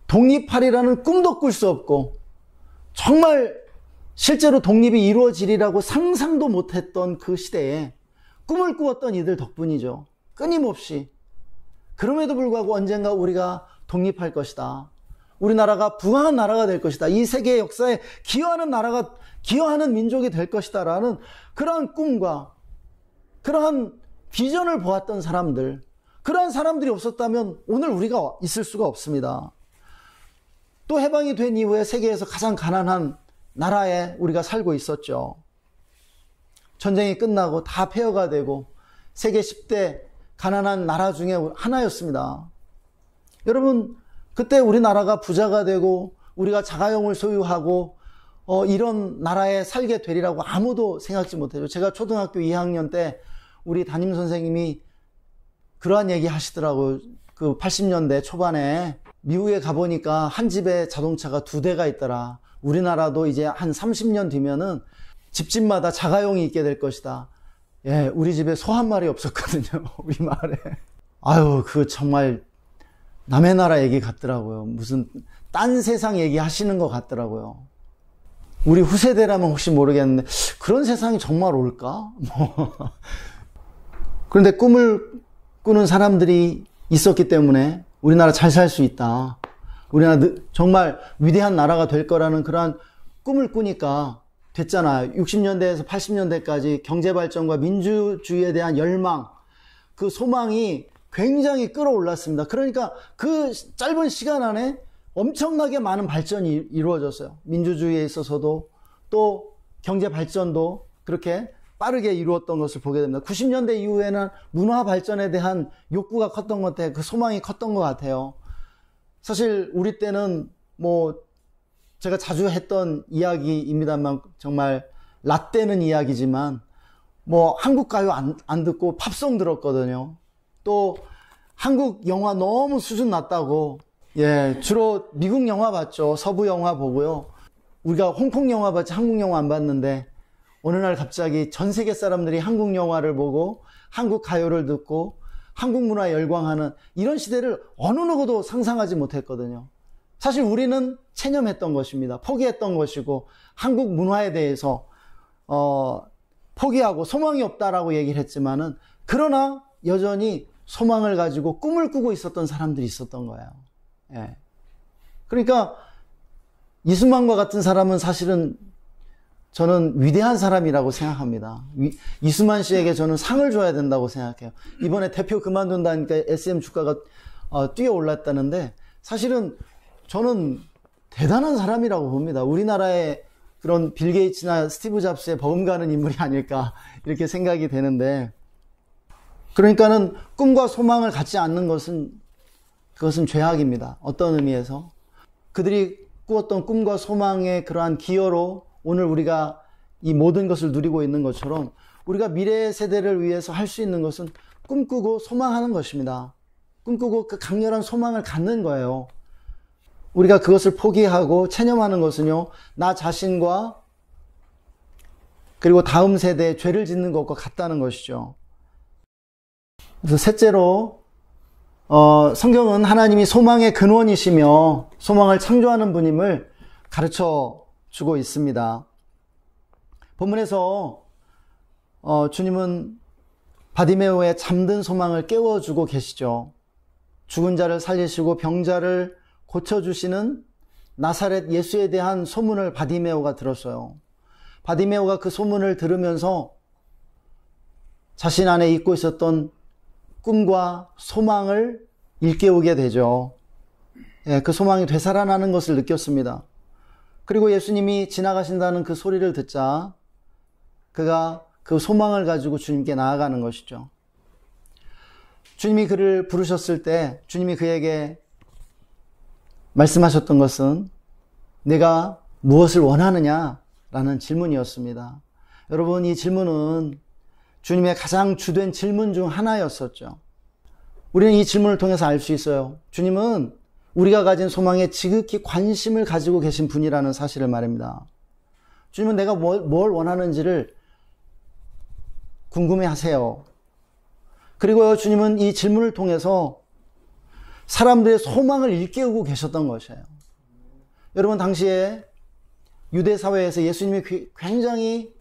독립하리라는 꿈도 꿀 수 없고 정말 실제로 독립이 이루어지리라고 상상도 못했던 그 시대에 꿈을 꾸었던 이들 덕분이죠. 끊임없이. 그럼에도 불구하고 언젠가 우리가 독립할 것이다. 우리나라가 부강한 나라가 될 것이다. 이 세계 역사에 기여하는 나라가, 기여하는 민족이 될 것이다. 라는 그러한 꿈과 그러한 비전을 보았던 사람들, 그러한 사람들이 없었다면 오늘 우리가 있을 수가 없습니다. 또 해방이 된 이후에 세계에서 가장 가난한 나라에 우리가 살고 있었죠. 전쟁이 끝나고 다 폐허가 되고 세계 10대 가난한 나라 중에 하나였습니다. 여러분, 그때 우리나라가 부자가 되고 우리가 자가용을 소유하고 이런 나라에 살게 되리라고 아무도 생각지 못해요. 제가 초등학교 2학년 때 우리 담임선생님이 그러한 얘기 하시더라고요. 그 80년대 초반에 미국에 가보니까 한 집에 자동차가 2대가 있더라. 우리나라도 이제 한 30년 뒤면은 집집마다 자가용이 있게 될 것이다. 예, 우리 집에 소 한 마리 없었거든요. 우리 마을에. 아유, 그 정말 남의 나라 얘기 같더라고요. 무슨 딴 세상 얘기 하시는 것 같더라고요. 우리 후세대라면 혹시 모르겠는데 그런 세상이 정말 올까? 그런데 꿈을 꾸는 사람들이 있었기 때문에 우리나라 잘 살 수 있다. 우리나라 정말 위대한 나라가 될 거라는 그러한 꿈을 꾸니까 됐잖아요. 60년대에서 80년대까지 경제발전과 민주주의에 대한 열망, 그 소망이 굉장히 끌어올랐습니다. 그러니까 그 짧은 시간 안에 엄청나게 많은 발전이 이루어졌어요. 민주주의에 있어서도 또 경제발전도 그렇게 빠르게 이루었던 것을 보게 됩니다. 90년대 이후에는 문화 발전에 대한 욕구가 컸던 것 같아요. 그 소망이 컸던 것 같아요. 사실 우리 때는 뭐 제가 자주 했던 이야기입니다만 정말 라떼는 이야기지만 뭐 한국 가요 안 듣고 팝송 들었거든요. 또 한국 영화 너무 수준 낮다고 주로 미국 영화 봤죠. 서부 영화 보고요. 우리가 홍콩 영화 봤지 한국 영화 안 봤는데 어느 날 갑자기 전 세계 사람들이 한국 영화를 보고 한국 가요를 듣고 한국 문화에 열광하는 이런 시대를 어느 누구도 상상하지 못했거든요. 사실 우리는 체념했던 것입니다. 포기했던 것이고 한국 문화에 대해서 포기하고 소망이 없다라고 얘기를 했지만은 그러나 여전히 소망을 가지고 꿈을 꾸고 있었던 사람들이 있었던 거예요. 그러니까 이승만과 같은 사람은 사실은 저는 위대한 사람이라고 생각합니다. 이수만 씨에게 저는 상을 줘야 된다고 생각해요. 이번에 대표 그만둔다니까 SM 주가가 뛰어 올랐다는데, 사실은 저는 대단한 사람이라고 봅니다. 우리나라의 그런 빌 게이츠나 스티브 잡스의 버금가는 인물이 아닐까 이렇게 생각이 되는데, 그러니까는 꿈과 소망을 갖지 않는 그것은 죄악입니다. 어떤 의미에서 그들이 꾸었던 꿈과 소망의 그러한 기여로 오늘 우리가 이 모든 것을 누리고 있는 것처럼, 우리가 미래 세대를 위해서 할 수 있는 것은 꿈꾸고 소망하는 것입니다. 꿈꾸고 그 강렬한 소망을 갖는 거예요. 우리가 그것을 포기하고 체념하는 것은요, 나 자신과 그리고 다음 세대에 죄를 짓는 것과 같다는 것이죠. 그래서 셋째로, 성경은 하나님이 소망의 근원이시며 소망을 창조하는 분임을 가르쳐 주고 있습니다. 본문에서 주님은 바디메오의 잠든 소망을 깨워주고 계시죠. 죽은 자를 살리시고 병자를 고쳐주시는 나사렛 예수에 대한 소문을 바디메오가 들었어요. 바디메오가 그 소문을 들으면서 자신 안에 잊고 있었던 꿈과 소망을 일깨우게 되죠. 그 소망이 되살아나는 것을 느꼈습니다. 그리고 예수님이 지나가신다는 그 소리를 듣자 그가 그 소망을 가지고 주님께 나아가는 것이죠. 주님이 그를 부르셨을 때 주님이 그에게 말씀하셨던 것은 내가 무엇을 원하느냐라는 질문이었습니다. 여러분, 이 질문은 주님의 가장 주된 질문 중 하나였었죠. 우리는 이 질문을 통해서 알 수 있어요. 주님은 우리가 가진 소망에 지극히 관심을 가지고 계신 분이라는 사실을 말합니다. 주님은 내가 뭘 원하는지를 궁금해 하세요. 그리고 주님은 이 질문을 통해서 사람들의 소망을 일깨우고 계셨던 것이에요. 여러분, 당시에 유대 사회에서 예수님이 굉장히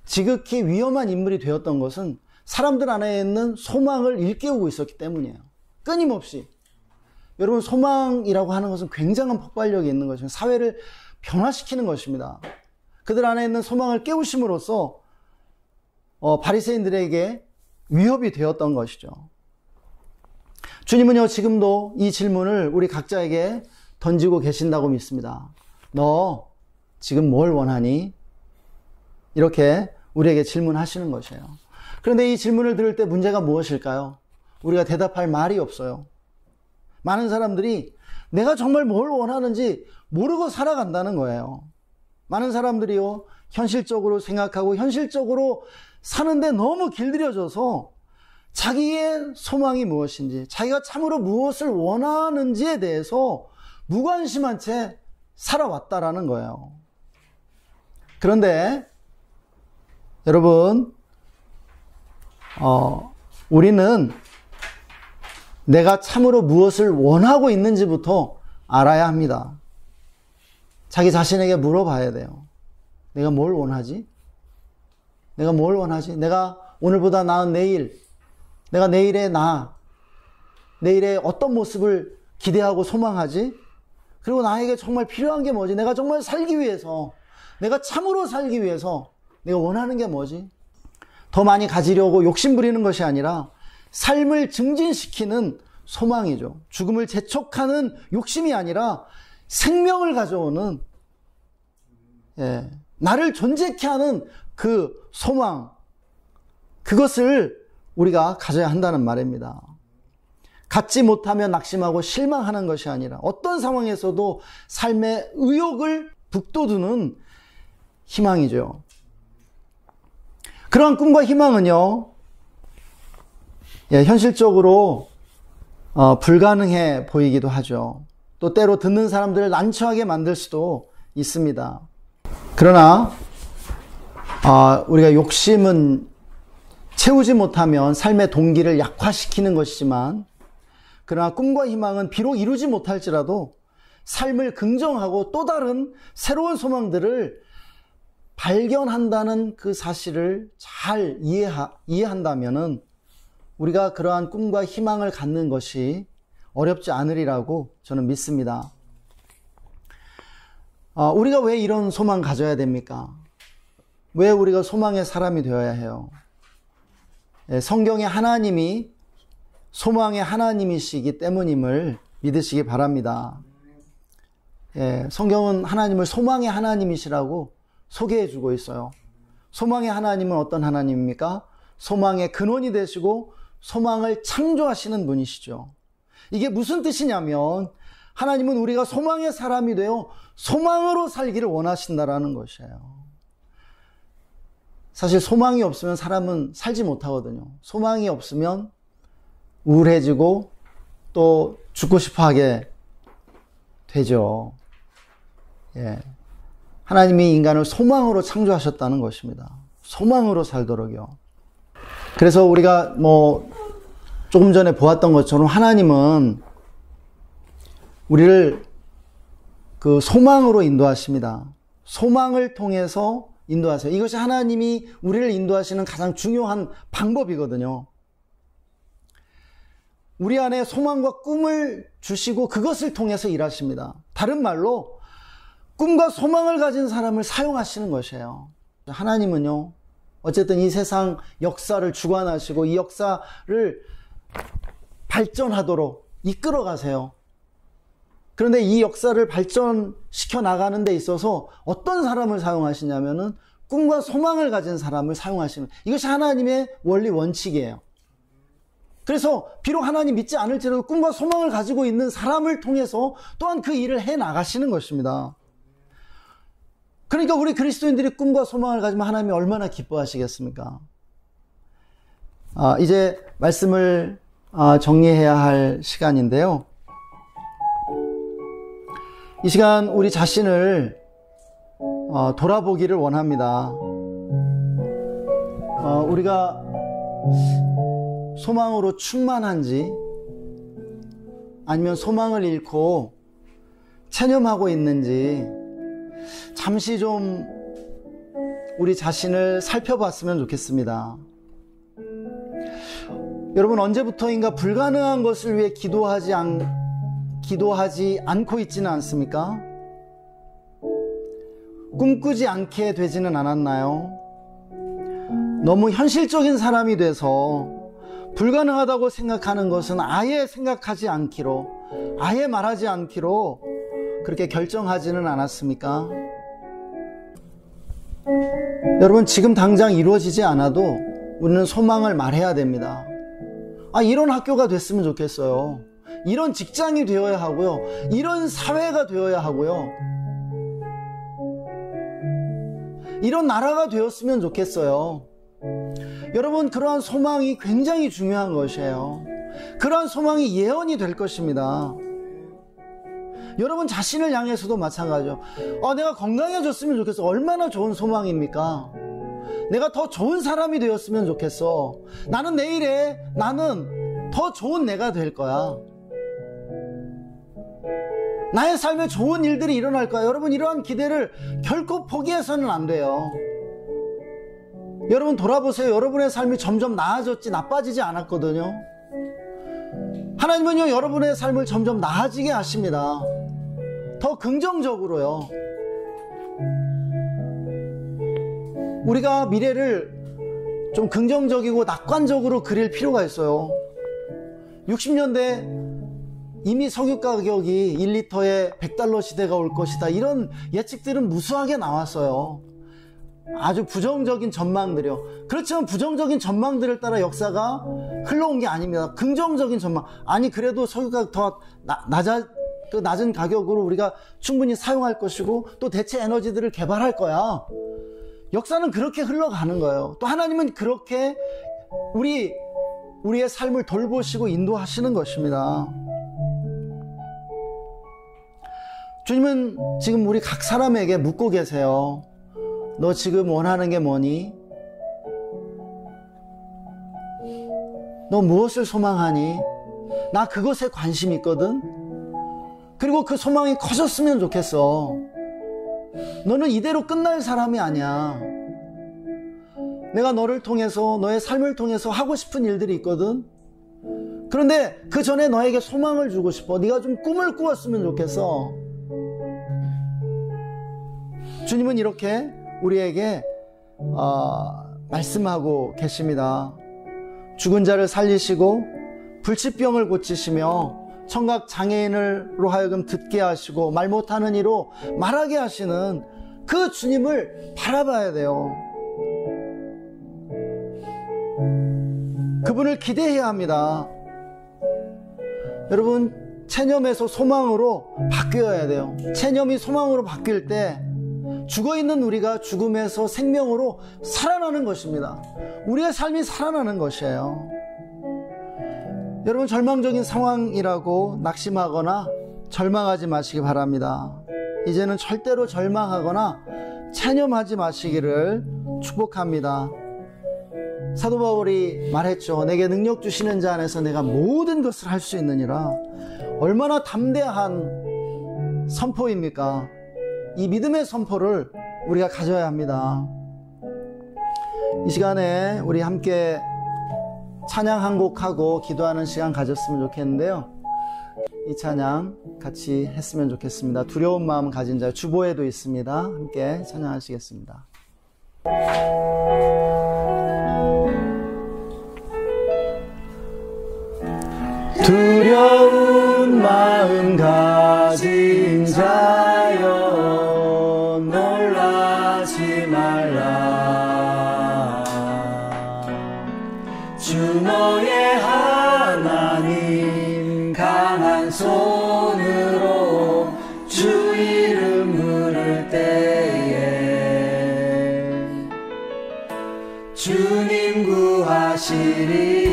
지극히 위험한 인물이 되었던 것은 사람들 안에 있는 소망을 일깨우고 있었기 때문이에요. 끊임없이. 여러분, 소망이라고 하는 것은 굉장한 폭발력이 있는 것입니다. 사회를 변화시키는 것입니다. 그들 안에 있는 소망을 깨우심으로써 바리새인들에게 위협이 되었던 것이죠. 주님은요, 지금도 이 질문을 우리 각자에게 던지고 계신다고 믿습니다. 너 지금 뭘 원하니? 이렇게 우리에게 질문하시는 것이에요. 그런데 이 질문을 들을 때 문제가 무엇일까요? 우리가 대답할 말이 없어요. 많은 사람들이 내가 정말 뭘 원하는지 모르고 살아간다는 거예요. 많은 사람들이요, 현실적으로 생각하고 현실적으로 사는데 너무 길들여져서 자기의 소망이 무엇인지, 자기가 참으로 무엇을 원하는지에 대해서 무관심한 채 살아왔다라는 거예요. 그런데 여러분, 우리는 내가 참으로 무엇을 원하고 있는지부터 알아야 합니다. 자기 자신에게 물어봐야 돼요. 내가 뭘 원하지? 내가 뭘 원하지? 내가 오늘보다 나은 내일, 내가 내일의 내일의 어떤 모습을 기대하고 소망하지? 그리고 나에게 정말 필요한 게 뭐지? 내가 정말 살기 위해서, 내가 참으로 살기 위해서 내가 원하는 게 뭐지? 더 많이 가지려고 욕심 부리는 것이 아니라 삶을 증진시키는 소망이죠. 죽음을 재촉하는 욕심이 아니라 생명을 가져오는, 나를 존재케 하는 그 소망, 그것을 우리가 가져야 한다는 말입니다. 갖지 못하면 낙심하고 실망하는 것이 아니라 어떤 상황에서도 삶의 의욕을 북돋우는 희망이죠. 그러한 꿈과 희망은요, 현실적으로 불가능해 보이기도 하죠. 또 때로 듣는 사람들을 난처하게 만들 수도 있습니다. 그러나 우리가 욕심은 채우지 못하면 삶의 동기를 약화시키는 것이지만, 그러나 꿈과 희망은 비록 이루지 못할지라도 삶을 긍정하고 또 다른 새로운 소망들을 발견한다는 그 사실을 잘 이해한다면은 우리가 그러한 꿈과 희망을 갖는 것이 어렵지 않으리라고 저는 믿습니다. 우리가 왜 이런 소망 가져야 됩니까? 왜 우리가 소망의 사람이 되어야 해요? 성경에 하나님이 소망의 하나님이시기 때문임을 믿으시기 바랍니다. 성경은 하나님을 소망의 하나님이시라고 소개해주고 있어요. 소망의 하나님은 어떤 하나님입니까? 소망의 근원이 되시고 소망을 창조하시는 분이시죠. 이게 무슨 뜻이냐면 하나님은 우리가 소망의 사람이 되어 소망으로 살기를 원하신다라는 것이에요. 사실 소망이 없으면 사람은 살지 못하거든요. 소망이 없으면 우울해지고 또 죽고 싶어 하게 되죠. 하나님이 인간을 소망으로 창조하셨다는 것입니다. 소망으로 살도록요. 그래서 우리가 조금 전에 보았던 것처럼 하나님은 우리를 그 소망으로 인도하십니다. 소망을 통해서 인도하세요. 이것이 하나님이 우리를 인도하시는 가장 중요한 방법이거든요. 우리 안에 소망과 꿈을 주시고 그것을 통해서 일하십니다. 다른 말로 꿈과 소망을 가진 사람을 사용하시는 것이에요. 하나님은요, 어쨌든 이 세상 역사를 주관하시고 이 역사를 발전하도록 이끌어 가세요. 그런데 이 역사를 발전시켜 나가는 데 있어서 어떤 사람을 사용하시냐면은 꿈과 소망을 가진 사람을 사용하시는, 이것이 하나님의 원리 원칙이에요. 그래서 비록 하나님 믿지 않을지라도 꿈과 소망을 가지고 있는 사람을 통해서 또한 그 일을 해 나가시는 것입니다. 그러니까 우리 그리스도인들이 꿈과 소망을 가지면 하나님이 얼마나 기뻐하시겠습니까? 이제 말씀을 정리해야 할 시간인데요. 이 시간 우리 자신을 돌아보기를 원합니다. 우리가 소망으로 충만한지 아니면 소망을 잃고 체념하고 있는지 잠시 좀 우리 자신을 살펴봤으면 좋겠습니다. 여러분, 언제부터인가 불가능한 것을 위해 기도하지 않고 있지는 않습니까? 꿈꾸지 않게 되지는 않았나요? 너무 현실적인 사람이 돼서 불가능하다고 생각하는 것은 아예 생각하지 않기로, 아예 말하지 않기로 그렇게 결정하지는 않았습니까? 여러분, 지금 당장 이루어지지 않아도 우리는 소망을 말해야 됩니다. 이런 학교가 됐으면 좋겠어요. 이런 직장이 되어야 하고요. 이런 사회가 되어야 하고요. 이런 나라가 되었으면 좋겠어요. 여러분, 그러한 소망이 굉장히 중요한 것이에요. 그러한 소망이 예언이 될 것입니다. 여러분 자신을 향해서도 마찬가지죠. 내가 건강해졌으면 좋겠어. 얼마나 좋은 소망입니까? 내가 더 좋은 사람이 되었으면 좋겠어. 나는 내일에 나는 더 좋은 내가 될 거야. 나의 삶에 좋은 일들이 일어날 거야. 여러분, 이러한 기대를 결코 포기해서는 안 돼요. 여러분 돌아보세요. 여러분의 삶이 점점 나아졌지 나빠지지 않았거든요. 하나님은요, 여러분의 삶을 점점 나아지게 하십니다. 더 긍정적으로요. 우리가 미래를 좀 긍정적이고 낙관적으로 그릴 필요가 있어요. 60년대 이미 석유 가격이 1리터에 $100 시대가 올 것이다, 이런 예측들은 무수하게 나왔어요. 아주 부정적인 전망들이요. 그렇지만 부정적인 전망들을 따라 역사가 흘러온 게 아닙니다. 긍정적인 전망. 그래도 석유가 더 낮은 가격으로 우리가 충분히 사용할 것이고 또 대체 에너지들을 개발할 거야. 역사는 그렇게 흘러가는 거예요. 또 하나님은 그렇게 우리의 삶을 돌보시고 인도하시는 것입니다. 주님은 지금 우리 각 사람에게 묻고 계세요. 너 지금 원하는 게 뭐니? 너 무엇을 소망하니? 나 그것에 관심 있거든? 그리고 그 소망이 커졌으면 좋겠어. 너는 이대로 끝날 사람이 아니야. 내가 너를 통해서, 너의 삶을 통해서 하고 싶은 일들이 있거든? 그런데 그 전에 너에게 소망을 주고 싶어. 네가 좀 꿈을 꾸었으면 좋겠어. 주님은 이렇게 우리에게 말씀하고 계십니다. 죽은 자를 살리시고 불치병을 고치시며 청각 장애인으로 하여금 듣게 하시고 말 못하는 이로 말하게 하시는 그 주님을 바라봐야 돼요. 그분을 기대해야 합니다. 여러분, 체념에서 소망으로 바뀌어야 돼요. 체념이 소망으로 바뀔 때 죽어있는 우리가 죽음에서 생명으로 살아나는 것입니다. 우리의 삶이 살아나는 것이에요. 여러분, 절망적인 상황이라고 낙심하거나 절망하지 마시기 바랍니다. 이제는 절대로 절망하거나 체념하지 마시기를 축복합니다. 사도 바울이 말했죠. 내게 능력 주시는 자 안에서 내가 모든 것을 할 수 있느니라. 얼마나 담대한 선포입니까? 이 믿음의 선포를 우리가 가져야 합니다. 이 시간에 우리 함께 찬양 한 곡하고 기도하는 시간 가졌으면 좋겠는데요. 이 찬양 같이 했으면 좋겠습니다. 두려운 마음 가진 자, 주보에도 있습니다. 함께 찬양하시겠습니다. 두려운 마음 가진 자여 놀라지 말라. 주 너의 하나님 강한 손으로 주 이름 부를 때에 주님 구하시리.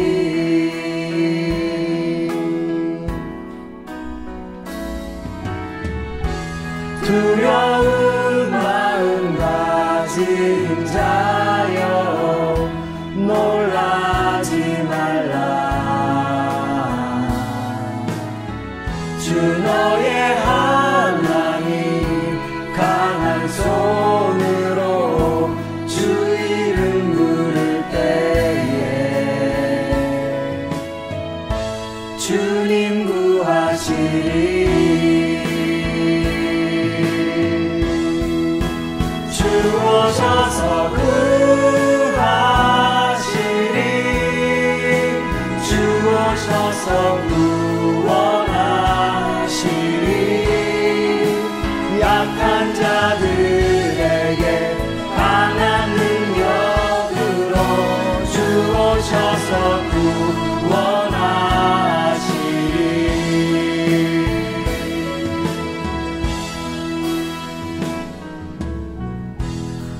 두려운 마음 가진 자여 놀라지 말라. 주 너의 하나님 강한 손으로 주 이름 부를 때에 주님 구하시리. 주오셔서 구하시리. 주오셔서 구원하시리. 약한 자들에게 강한 능력으로 주오셔서 구원하시리.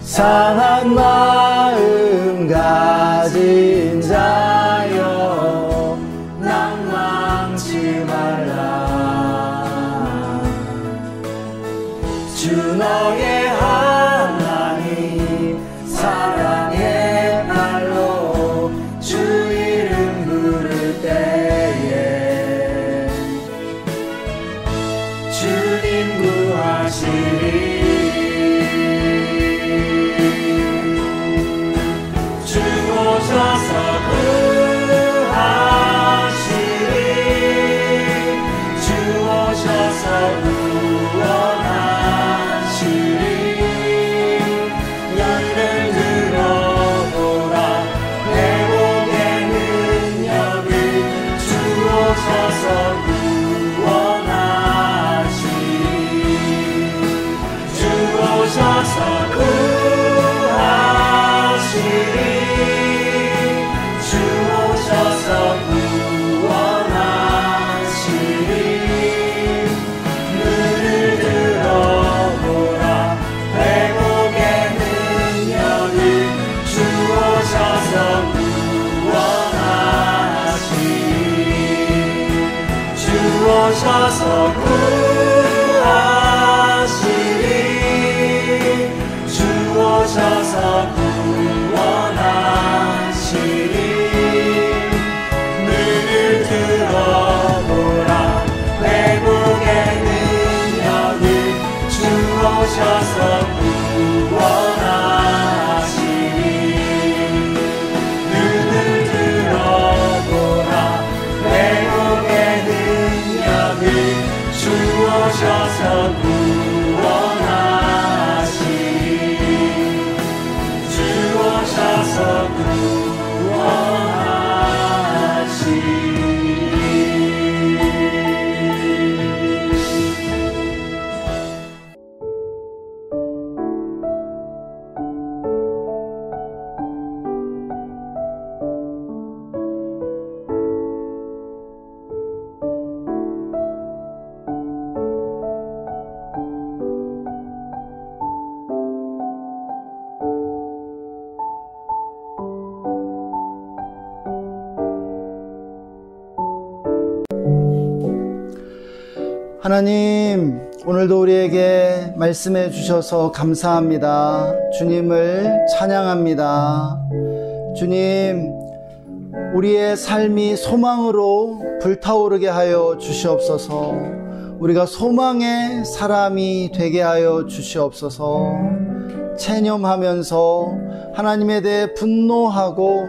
상한 마음 가진 자여 낭망치 말라. 주 너의 하나님 사랑의 발로 주 이름 부를 때에 주님 구하시리. 주오셔서 구하시리. 주오셔서 구원하시리. 너희는 들어보라. 회복의 능력을 주오셔서 구원하시리. 주오셔서 구하시리. 주오셔서 구원하시리. 눈을 들어보라. 회복의 능력을 주오셔서 구원하시리. 주오셔서 구하시리. 주오셔서 구원하시리. 눈을 들어보라. 회복의 능력을 주오셔서 구원하시리. 눈을 들어보라. 회복의 능력을 주오셔서 구원하시리. 하나님, 오늘도 우리에게 말씀해 주셔서 감사합니다. 주님을 찬양합니다. 주님, 우리의 삶이 소망으로 불타오르게 하여 주시옵소서. 우리가 소망의 사람이 되게 하여 주시옵소서. 체념하면서 하나님에 대해 분노하고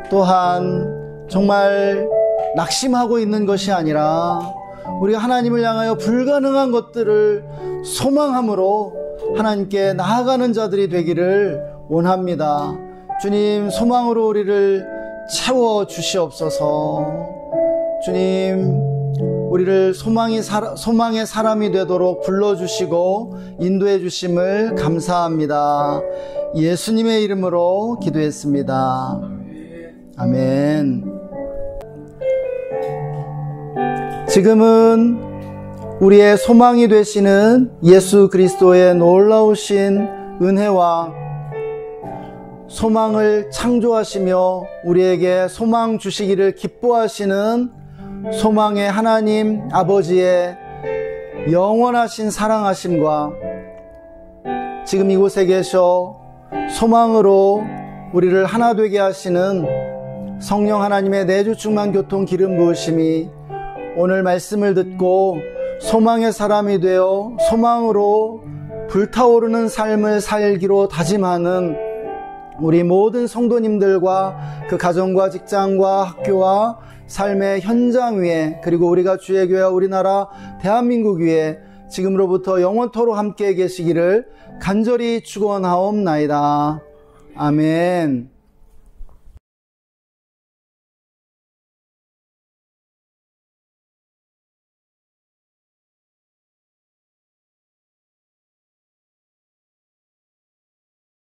또한 정말 낙심하고 있는 것이 아니라 우리가 하나님을 향하여 불가능한 것들을 소망함으로 하나님께 나아가는 자들이 되기를 원합니다. 주님, 소망으로 우리를 채워 주시옵소서. 주님, 우리를 소망의 사람이 되도록 불러주시고 인도해 주심을 감사합니다. 예수님의 이름으로 기도했습니다. 아멘. 지금은 우리의 소망이 되시는 예수 그리스도의 놀라우신 은혜와 소망을 창조하시며 우리에게 소망 주시기를 기뻐하시는 소망의 하나님 아버지의 영원하신 사랑하심과 지금 이곳에 계셔 소망으로 우리를 하나 되게 하시는 성령 하나님의 내주 충만 교통 기름 부으심이 오늘 말씀을 듣고 소망의 사람이 되어 소망으로 불타오르는 삶을 살기로 다짐하는 우리 모든 성도님들과 그 가정과 직장과 학교와 삶의 현장 위에 그리고 우리가 주의 교회와 우리나라 대한민국 위에 지금으로부터 영원토록 함께 계시기를 간절히 축원하옵나이다. 아멘.